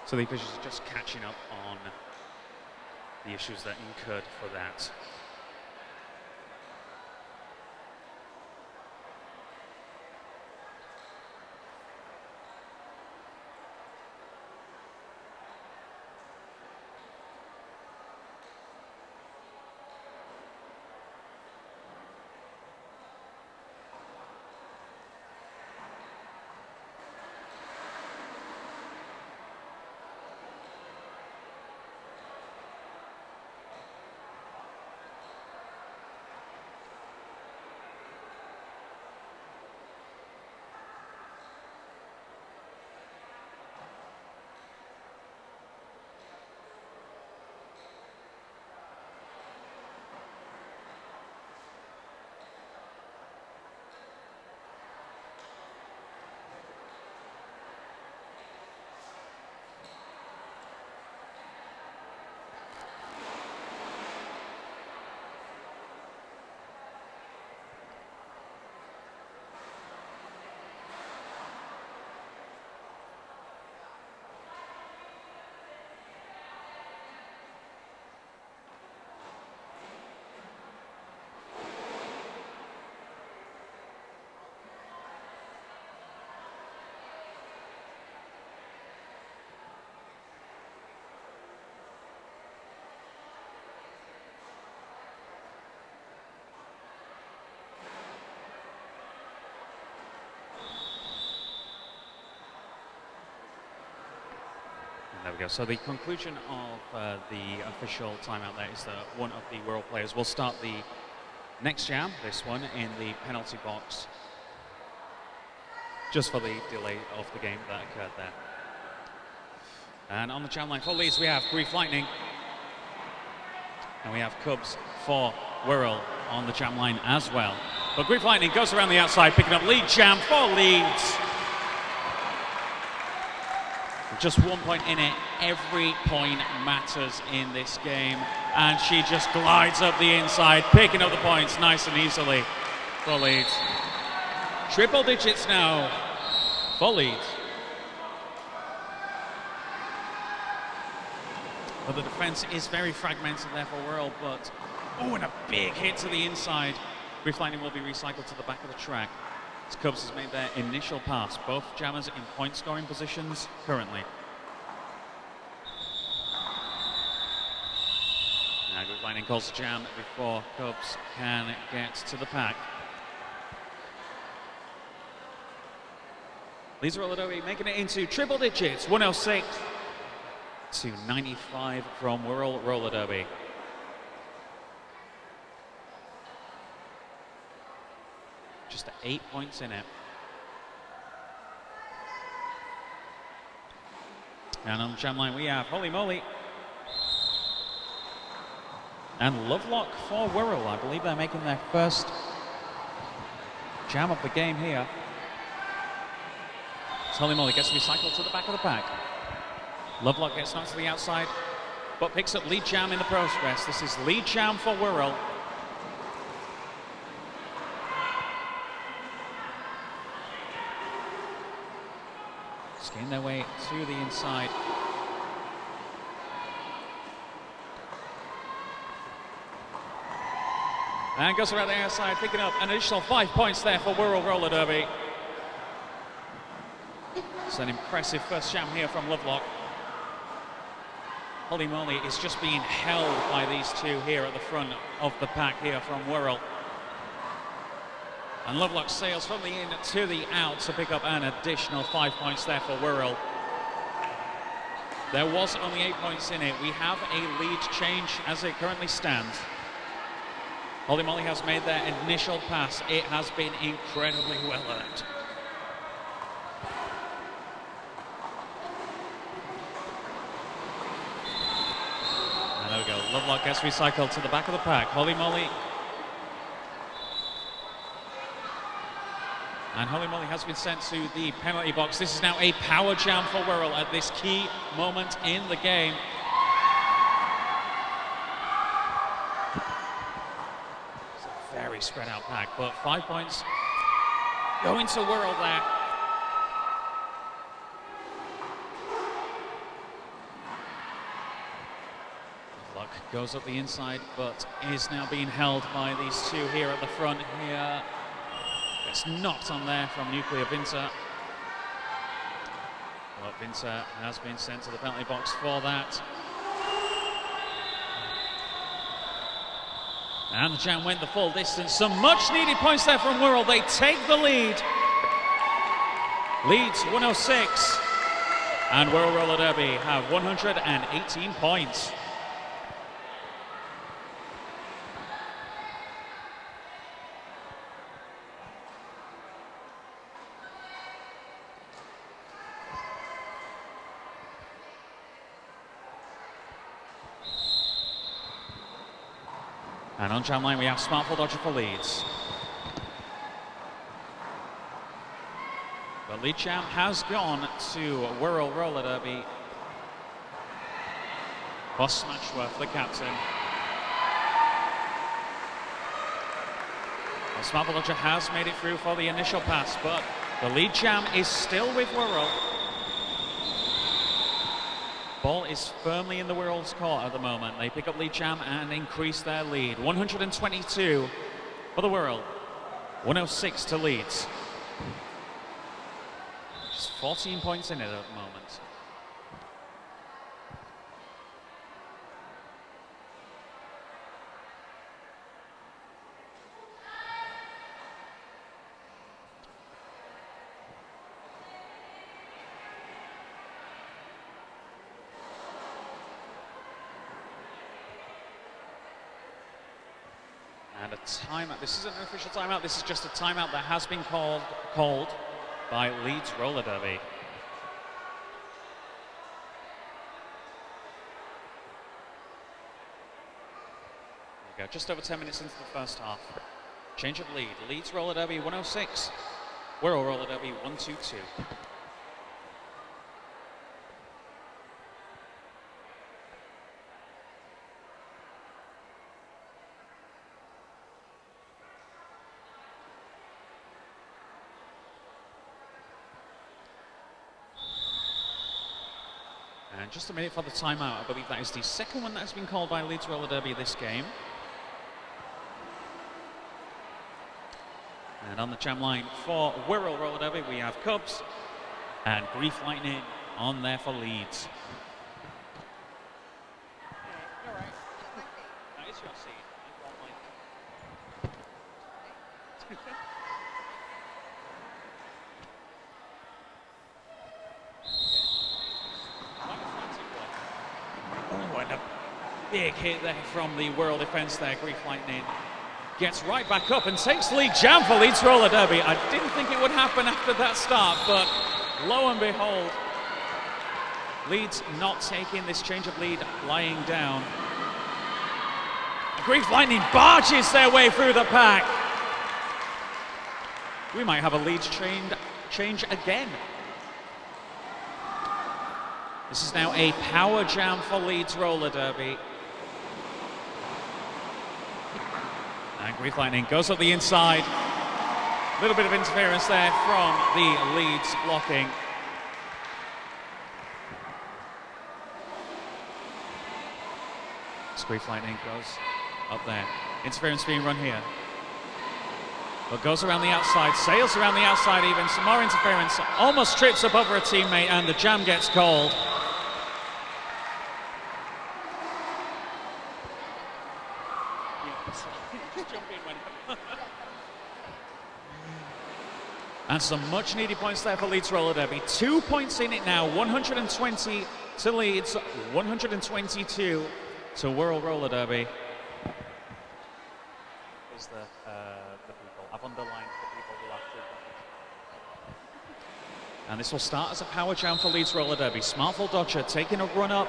So the officials are just catching up on the issues that incurred for that. There we go. So the conclusion of the official timeout there is that one of the Wirral players will start the next jam, this one, in the penalty box, just for the delay of the game that occurred there. And on the jam line for Leeds, we have Grief Lightning. And we have Cubs for Wirral on the jam line as well. But Grief Lightning goes around the outside, picking up lead jam for Leeds. With just 1 point in it, every point matters in this game. And she just glides up the inside, picking up the points nice and easily for Leeds. Triple digits now for Leeds. But the defense is very fragmented there for Wirral, but and a big hit to the inside. Grief Lightning will be recycled to the back of the track. As Cubs has made their initial pass. Both jammers in point scoring positions currently. Now Grief Lightning calls the jam before Cubs can get to the pack. Leeds Roller Derby making it into triple digits, 106 to 95 from Wirral Roller Derby. Just 8 points in it. And on the jam line we have Holy Moly and Lovelock for Wirral. I believe they're making their first jam of the game here. So Holy Moly gets recycled to the back of the pack. Lovelock gets knocked to the outside, but picks up lead jam in the progress. This is lead jam for Wirral. Skating their way to the inside. And goes around the outside, picking up an additional 5 points there for Wirral Roller Derby. It's an impressive first jam here from Lovelock. Holy Moly is just being held by these two here at the front of the pack here from Wirral. And Lovelock sails from the in to the out to pick up an additional 5 points there for Wirral. There was only 8 points in it. We have a lead change as it currently stands. Holy Moly has made their initial pass. It has been incredibly well earned. And there we go. Lovelock gets recycled to the back of the pack. Holy Moly. And Holy Moly has been sent to the penalty box. This is now a power jam for Wirral at this key moment in the game. It's a very spread out pack, but 5 points going to Wirral there. Luck goes up the inside, but is now being held by these two here at the front here. It's knocked on there from Nuclear Vinter. Well, Vinter has been sent to the penalty box for that. And the jam went the full distance. Some much needed points there from Wirral. They take the lead. Leeds 106. And Wirral Roller Derby have 118 points. And on jam line we have Smartful Dodger for Leeds. The lead jam has gone to Wirral Roller Derby. Boss Smashworth, the captain. Well, Smartful Dodger has made it through for the initial pass, but the lead jam is still with Wirral. Ball is firmly in the Wirral's court at the moment. They pick up lead jam and increase their lead. 122 for the Wirral, 106 to Leeds. Just 14 points in it at the moment. And a timeout. This isn't an official timeout. This is just a timeout that has been called by Leeds Roller Derby. we go, just over 10 minutes into the first half. Change of lead. Leeds roller derby 106. Wirral roller derby 122. And just a minute for the timeout. I believe that is the second one that has been called by Leeds roller derby this game. And on the jam line for Wirral roller derby, we have Cubs and Grief Lightning on there for Leeds. You're right. That is your seat. Oh, and a big hit there from the Wirral defense there. Grief Lightning gets right back up and takes lead jam for Leeds roller derby. I didn't think it would happen after that start, but lo and behold, Leeds not taking this change of lead, lying down. Grief Lightning barges their way through the pack. We might have a Leeds change again. This is now a power jam for Leeds roller derby. And Grief Lightning goes up the inside. A little bit of interference there from the Leeds blocking. Grief Lightning goes up there. Interference being run here. But goes around the outside, sails around the outside even. Some more interference. Almost trips up over a teammate and the jam gets called. And some much needed points there for Leeds roller derby. 2 points in it now, 120 to Leeds, 122 to Wirral roller derby. Is the people. I've underlined the people who have 3 points. And this will start as a power jam for Leeds roller derby. Smartful Dodger taking a run up.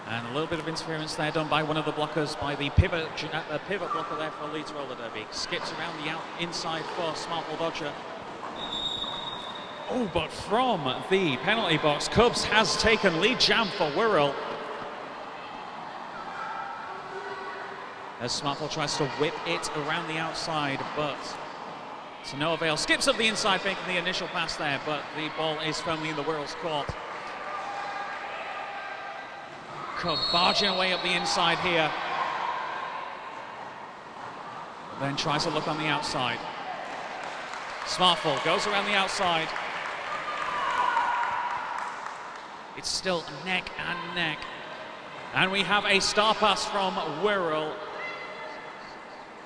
And a little bit of interference there done by one of the blockers, by the pivot blocker there for Leeds roller derby. Skips around the inside for Smartful Dodger. Oh, but from the penalty box, Cubs has taken lead jam for Wirral. As Smartful tries to whip it around the outside, but to no avail. Skips up the inside, making the initial pass there, but the ball is firmly in the Wirral's court. Cub barging away up the inside here. Then tries to look on the outside. Smartful goes around the outside. It's still neck and neck. And we have a star pass from Wirral.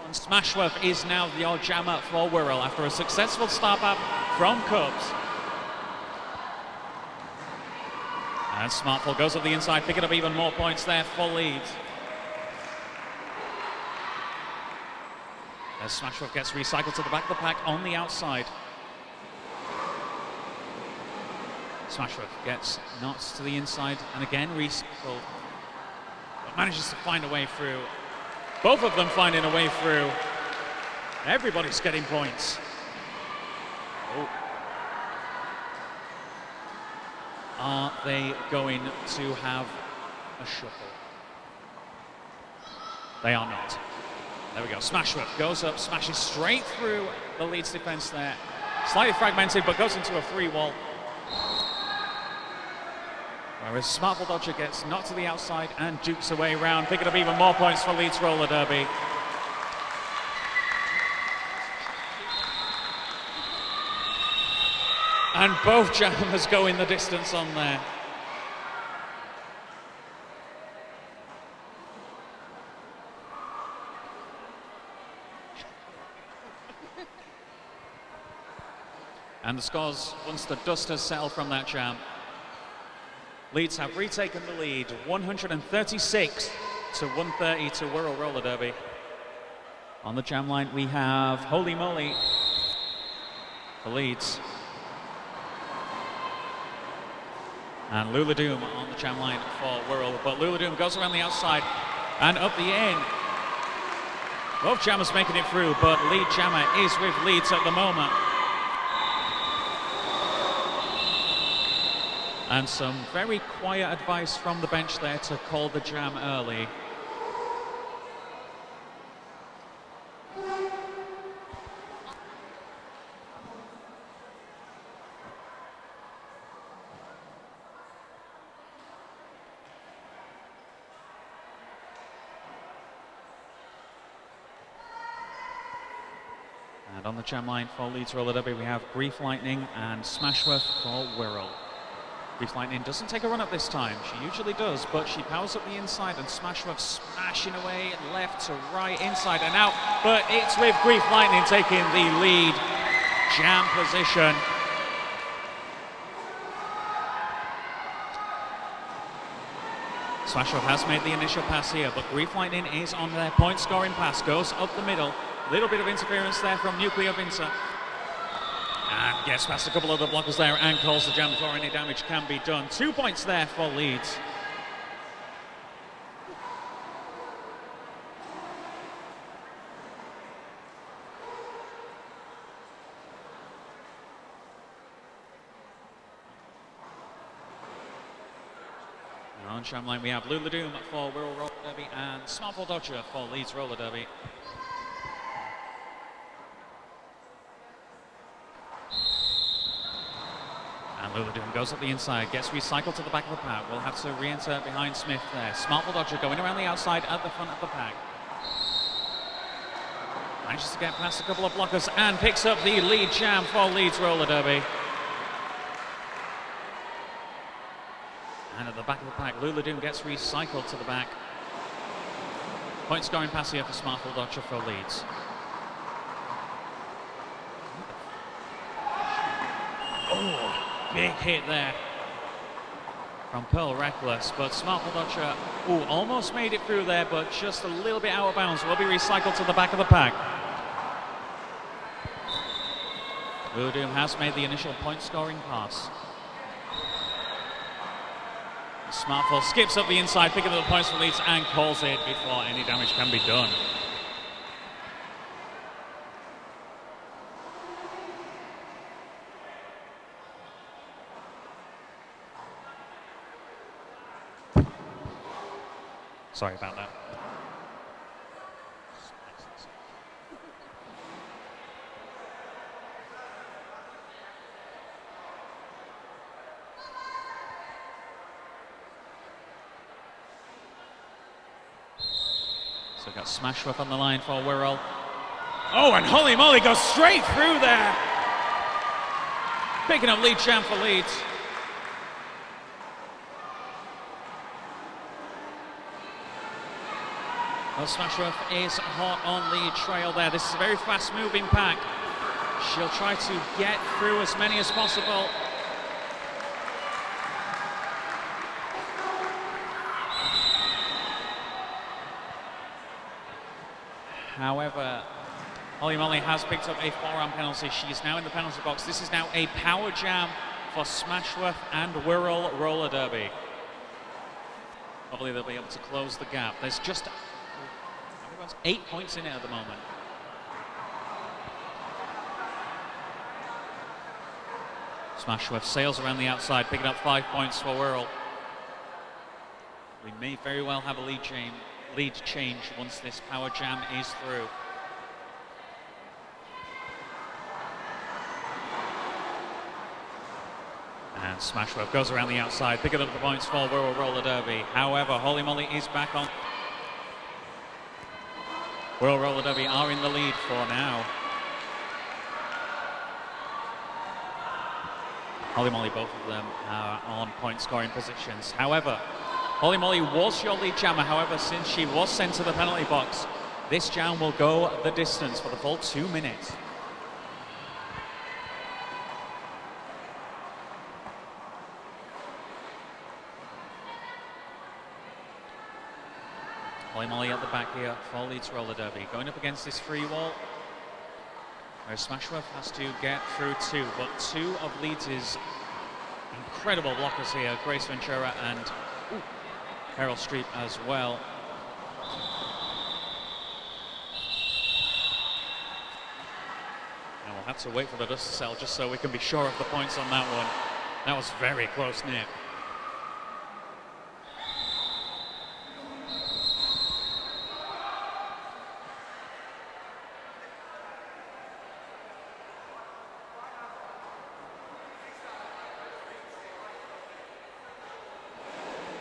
And Smashworth is now the odd jammer for Wirral after a successful star pass from Cubs. And Smartful goes up the inside, picking up even more points there for Leeds. As Smashworth gets recycled to the back of the pack on the outside. Smashworth gets knocked to the inside and again recycled. But manages to find a way through. Both of them finding a way through. Everybody's getting points. Oh. Are they going to have a shuffle? They are not. There we go. Smashworth goes up, smashes straight through the Leeds defense there. Slightly fragmented, but goes into a free wall. Whereas Smartful Dodger gets knocked to the outside and dukes away round, picking up even more points for Leeds roller derby. And both jammers go in the distance on there. And the scores, once the dust has settled from that jam, Leeds have retaken the lead, 136 to 130 to Wirral roller derby. On the jam line, we have Holy Moly for Leeds. And Luladoom on the jam line for Wirral, but Luladoom goes around the outside and up the end. Both jammers making it through, but lead jammer is with Leeds at the moment. And some very quiet advice from the bench there to call the jam early. And on the jam line for Leeds Roller Derby, we have Grief Lightning and Smashworth for Wirral. Grief Lightning doesn't take a run up this time. She usually does, but she powers up the inside and Smashworth smashing away left to right, inside and out. But it's with Grief Lightning taking the lead jam position. Smashworth has made the initial pass here, but Grief Lightning is on their point scoring pass, goes up the middle. Little bit of interference there from Nuclear Vincer. And gets past a couple of the blockers there and calls the jam before any damage can be done. 2 points there for Leeds. And on jam line we have Luladoom for Wirral Roller Derby and Smartball Dodger for Leeds Roller Derby. And Luladoom goes up the inside, gets recycled to the back of the pack. We'll have to re-enter behind Smith there. Smartball Dodger going around the outside at the front of the pack. Manages to get past a couple of blockers and picks up the lead jam for Leeds Roller Derby. And at the back of the pack, Luladoom gets recycled to the back. Point scoring pass here for Smartball Dodger for Leeds. Oh! Big hit there from Pearl Reckless, but Smartball Dodger almost made it through there, but just a little bit out of bounds. Will be recycled to the back of the pack. Luladoom has made the initial point scoring pass. Smartball skips up the inside, picking up the points for Leeds and calls it before any damage can be done. Sorry about that. So we've got Smashworth on the line for Wirral. Oh, and holy moly, goes straight through there. Picking up lead jam for Leeds. Well, Smashworth is hot on the trail there. This is a very fast-moving pack. She'll try to get through as many as possible. However, Holly Molly has picked up a forearm penalty. She is now in the penalty box. This is now a power jam for Smashworth and Wirral Roller Derby. Hopefully they'll be able to close the gap. There's just 8 points in it at the moment. Smashworth sails around the outside, picking up 5 points for Wirral. We may very well have a lead change once this power jam is through. And Smashworth goes around the outside, picking up the points for Wirral Roller Derby. However, Holy Molly is back on. Wirral Roller Derby are in the lead for now. Holy Molly, both of them are on point scoring positions. However, Holy Molly was your lead jammer. However, since she was sent to the penalty box, this jam will go the distance for the full 2 minutes. Holy Molly at the back here for Leeds Roller Derby. Going up against this free wall, where Smashworth has to get through 2, but 2 of Leeds' Incredible blockers here, Grace Ventura and Harold Streep as well. And we'll have to wait for the dust to settle just so we can be sure of the points on that one. That was very close, Nick.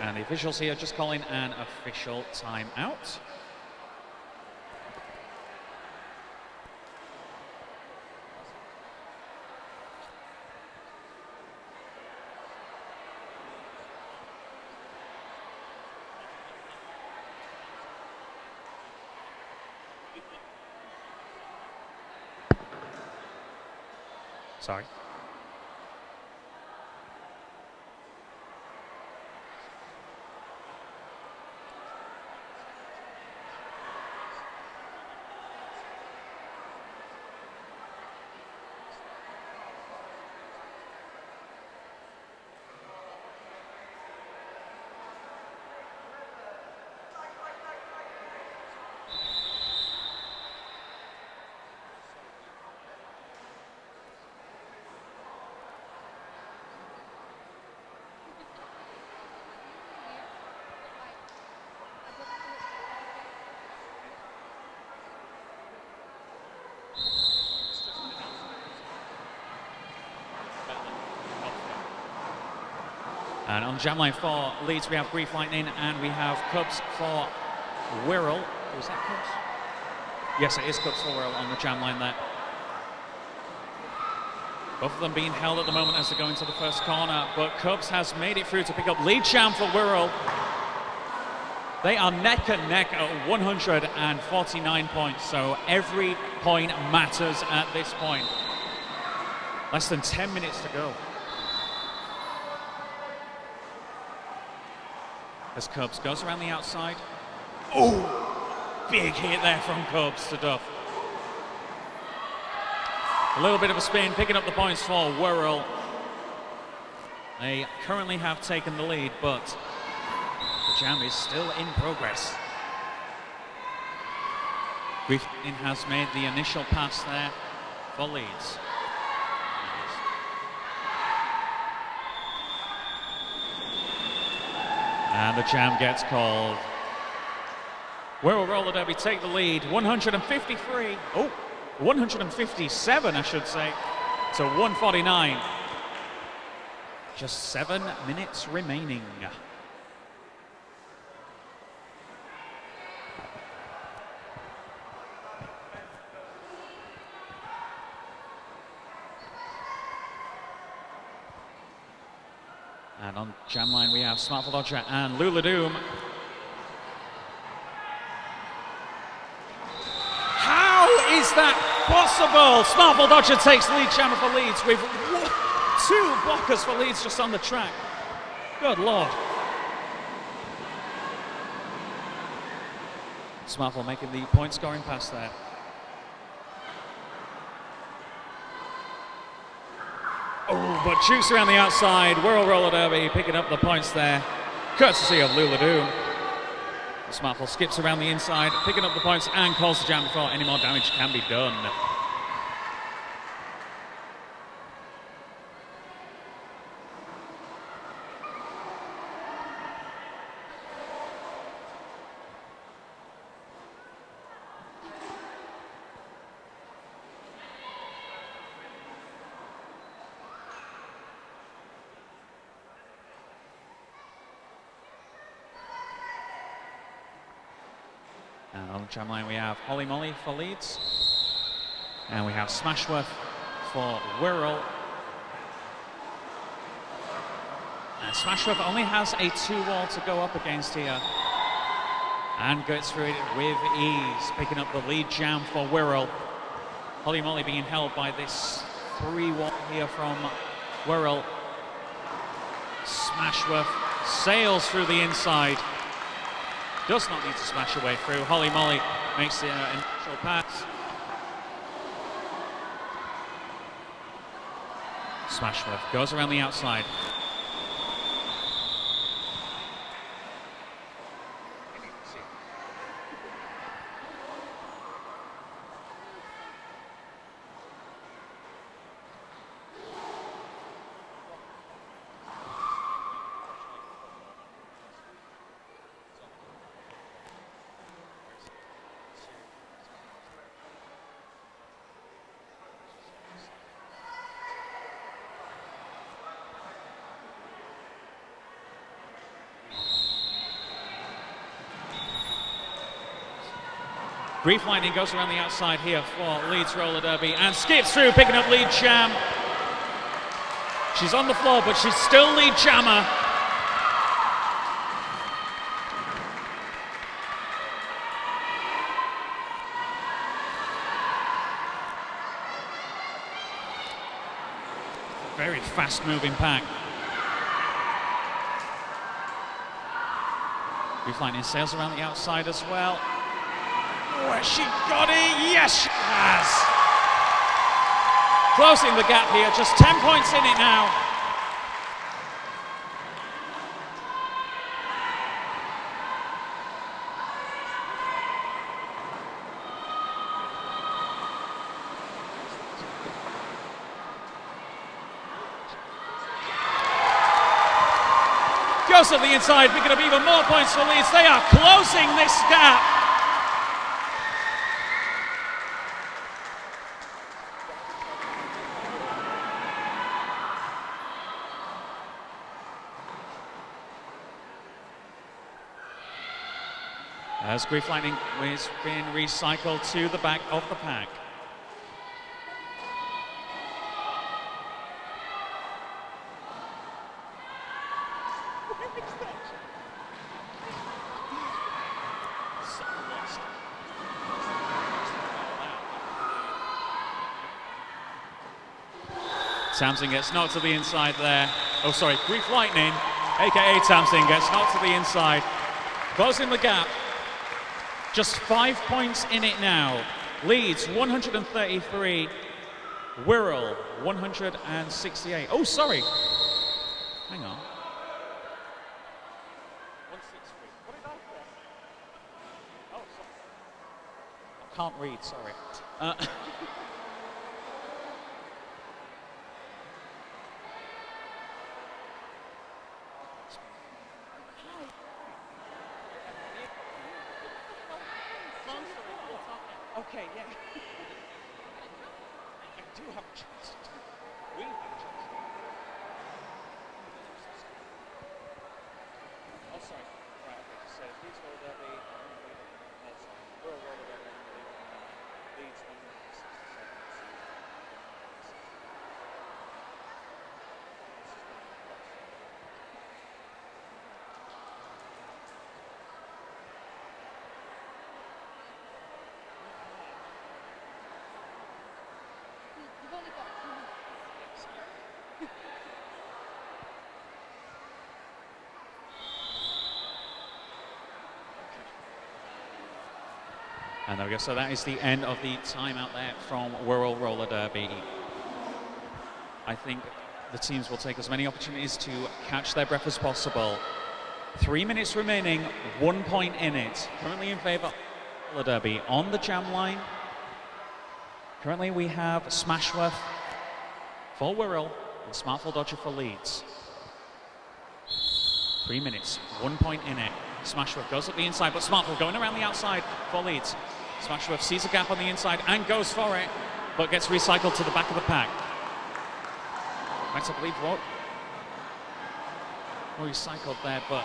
And the officials here just calling an official timeout. Sorry. And on jam line for Leeds, we have Grief Lightning, and we have Cubs for Wirral. Was that Cubs? Yes, it is Cubs for Wirral on the jam line there. Both of them being held at the moment as they go into the first corner, but Cubs has made it through to pick up lead jam for Wirral. They are neck and neck at 149 points, so every point matters at this point. Less than 10 minutes to go. As Cubs goes around the outside. Oh, big hit there from Cubs to Duff. A little bit of a spin, picking up the points for Wirral. They currently have taken the lead, but the jam is still in progress. Griffin has made the initial pass there for Leeds. And the jam gets called. Wirral Roller Derby take the lead, 153, 157 I should say, to 149. Just 7 minutes remaining. And on jam line we have Smartful Dodger and Lula Doom. How is that possible? Smartful Dodger takes lead jammer for Leeds with 2 blockers for Leeds just on the track. Good Lord. Smartful making the point scoring pass there. Oh, but juice around the outside. Wirral Roller Derby picking up the points there, courtesy of Lula Doom. Smartful skips around the inside, picking up the points and calls the jam before any more damage can be done. And on the tram line we have Holly Molly for Leeds. And we have Smashworth for Wirral. And Smashworth only has a 2-wall to go up against here. And gets through it with ease, picking up the lead jam for Wirral. Holly Molly being held by this 3-wall here from Wirral. Smashworth sails through the inside. Does not need to smash her way through. Holly Molly makes the initial pass. Smashworth goes around the outside. Grief Lightning goes around the outside here for Leeds roller derby and skips through, picking up lead jam. She's on the floor, but she's still lead jammer. Very fast-moving pack. Grief Lightning sails around the outside as well. Oh, has she got it? Yes, she has. Closing the gap here, just 10 points in it now. Goes to the inside, picking up even more points for Leeds. They are closing this gap. As Grief Lightning is being recycled to the back of the pack. Tamsin gets knocked to the inside there. Oh, sorry, Grief Lightning, aka Tamsin, gets knocked to the inside. Closing the gap. Just 5 points in it now. Leeds 133, Wirral 168. Oh, sorry. Hang on. 163. What did I say? Oh, sorry. I can't read, sorry. Okay, yeah. I do have a chance to. We have a chance to. Oh, sorry. Right, okay, just say Leeds roller derby. Oh, sorry. Wirral roller derby. Leeds 167. And there we go. So that is the end of the timeout there from Wirral Roller Derby. I think the teams will take as many opportunities to catch their breath as possible. 3 minutes remaining, 1 point in it. Currently in favour of Roller Derby on the jam line. Currently we have Smashworth for Wirral and Smartful Dodger for Leeds. 3 minutes, 1 point in it. Smashworth goes up the inside, but Smartful going around the outside for Leeds. Smashworth sees a gap on the inside and goes for it, but gets recycled to the back of the pack. That's, I believe, what? Recycled there, but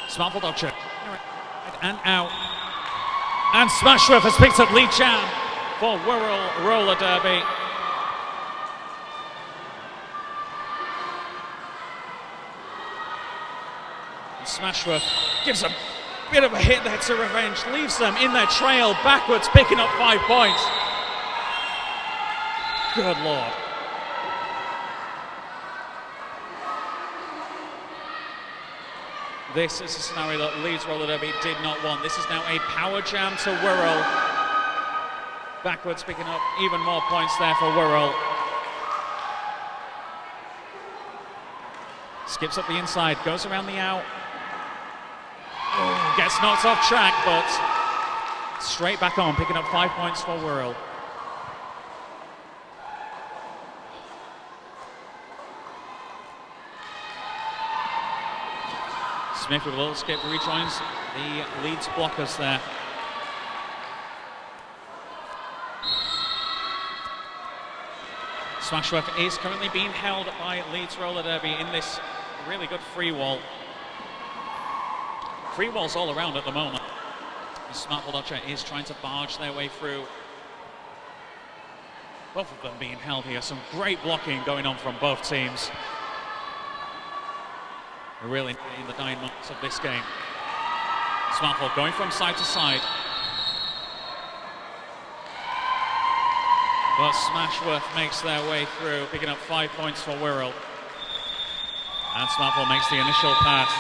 Smartful Dodger and out. And Smashworth has picked up lead jam for Wirral Roller Derby. Smashworth gives a bit of a hit there to revenge, leaves them in their trail backwards, picking up 5 points. Good Lord. This is a scenario that Leeds Roller Derby did not want. This is now a power jam to Wirral. Backwards, picking up even more points there for Wirral. Skips up the inside, goes around the out. Gets knocked off track, but straight back on, picking up 5 points for Wirral. Smith with a little skip rejoins the Leeds blockers there. Smashworth is currently being held by Leeds Roller Derby in this really good free wall. Free walls all around at the moment. The Smart Bulldozer is trying to barge their way through. Both of them being held here. Some great blocking going on from both teams. We're really in the dying moments of this game. Smartful going from side to side. But Smashworth makes their way through, picking up 5 points for Wirral. And Smartful makes the initial pass.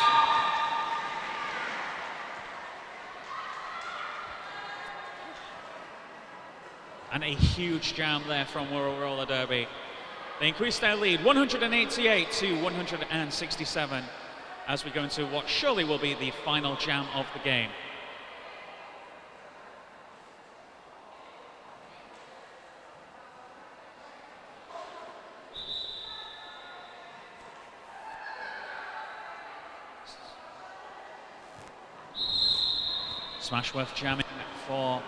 And a huge jam there from Wirral Roller Derby. They increase their lead 188 to 167 as we go into what surely will be the final jam of the game. Smashworth jamming for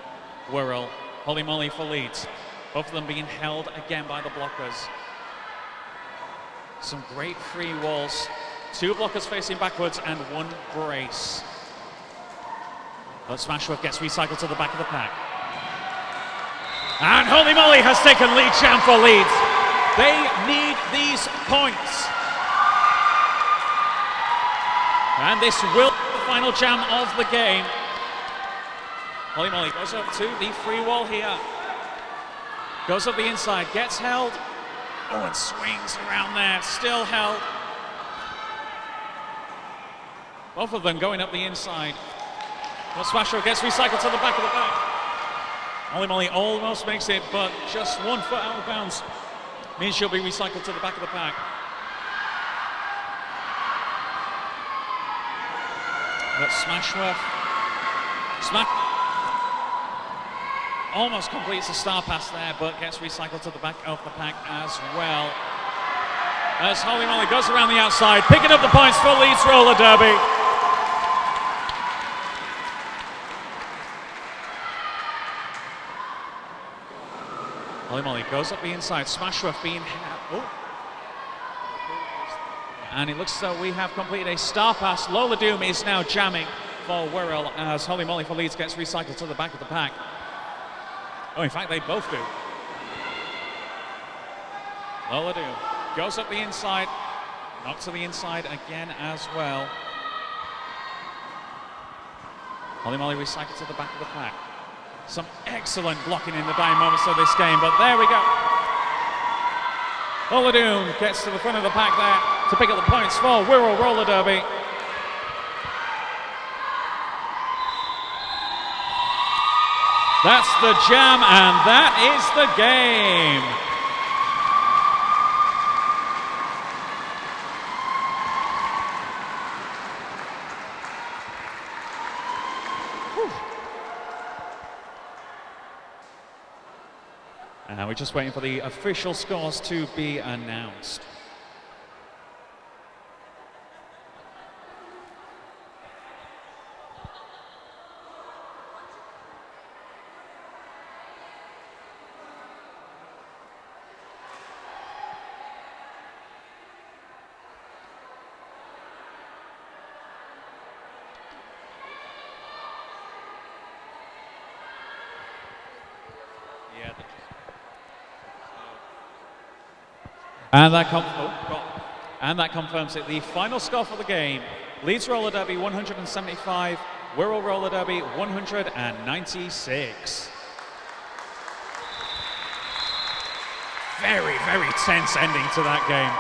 Wirral. Holy moly for Leeds. Both of them being held again by the blockers. Some great free walls. 2 blockers facing backwards and 1 brace. But Smashworth gets recycled to the back of the pack. And Holy moly has taken lead jam for Leeds. They need these points. And this will be the final jam of the game. Holy moly goes up to the free wall here. Goes up the inside, gets held. Oh, and swings around there, still held. Both of them going up the inside. But Smashworth gets recycled to the back of the pack. Holy moly almost makes it, but just 1 foot out of bounds means she'll be recycled to the back of the pack. But Smashworth almost completes the star pass there, but gets recycled to the back of the pack as well. As Holy moly goes around the outside, picking up the points for Leeds Roller Derby. Holy moly goes up the inside, Smashworth being and it looks as though we have completed a star pass. Lola Doom is now jamming for Wirral as Holy moly for Leeds gets recycled to the back of the pack. Oh, in fact, they both do. Lola Doom goes up the inside, knocked to the inside again as well. Holy moly recycled to the back of the pack. Some excellent blocking in the dying moments of this game, but there we go. Lola Doom gets to the front of the pack there to pick up the points for Wirral Roller Derby. That's the jam, and that is the game. Whew. And we're just waiting for the official scores to be announced. And that confirms it. The final score for the game: Leeds Roller Derby 175, Wirral Roller Derby 196. Very, very tense ending to that game.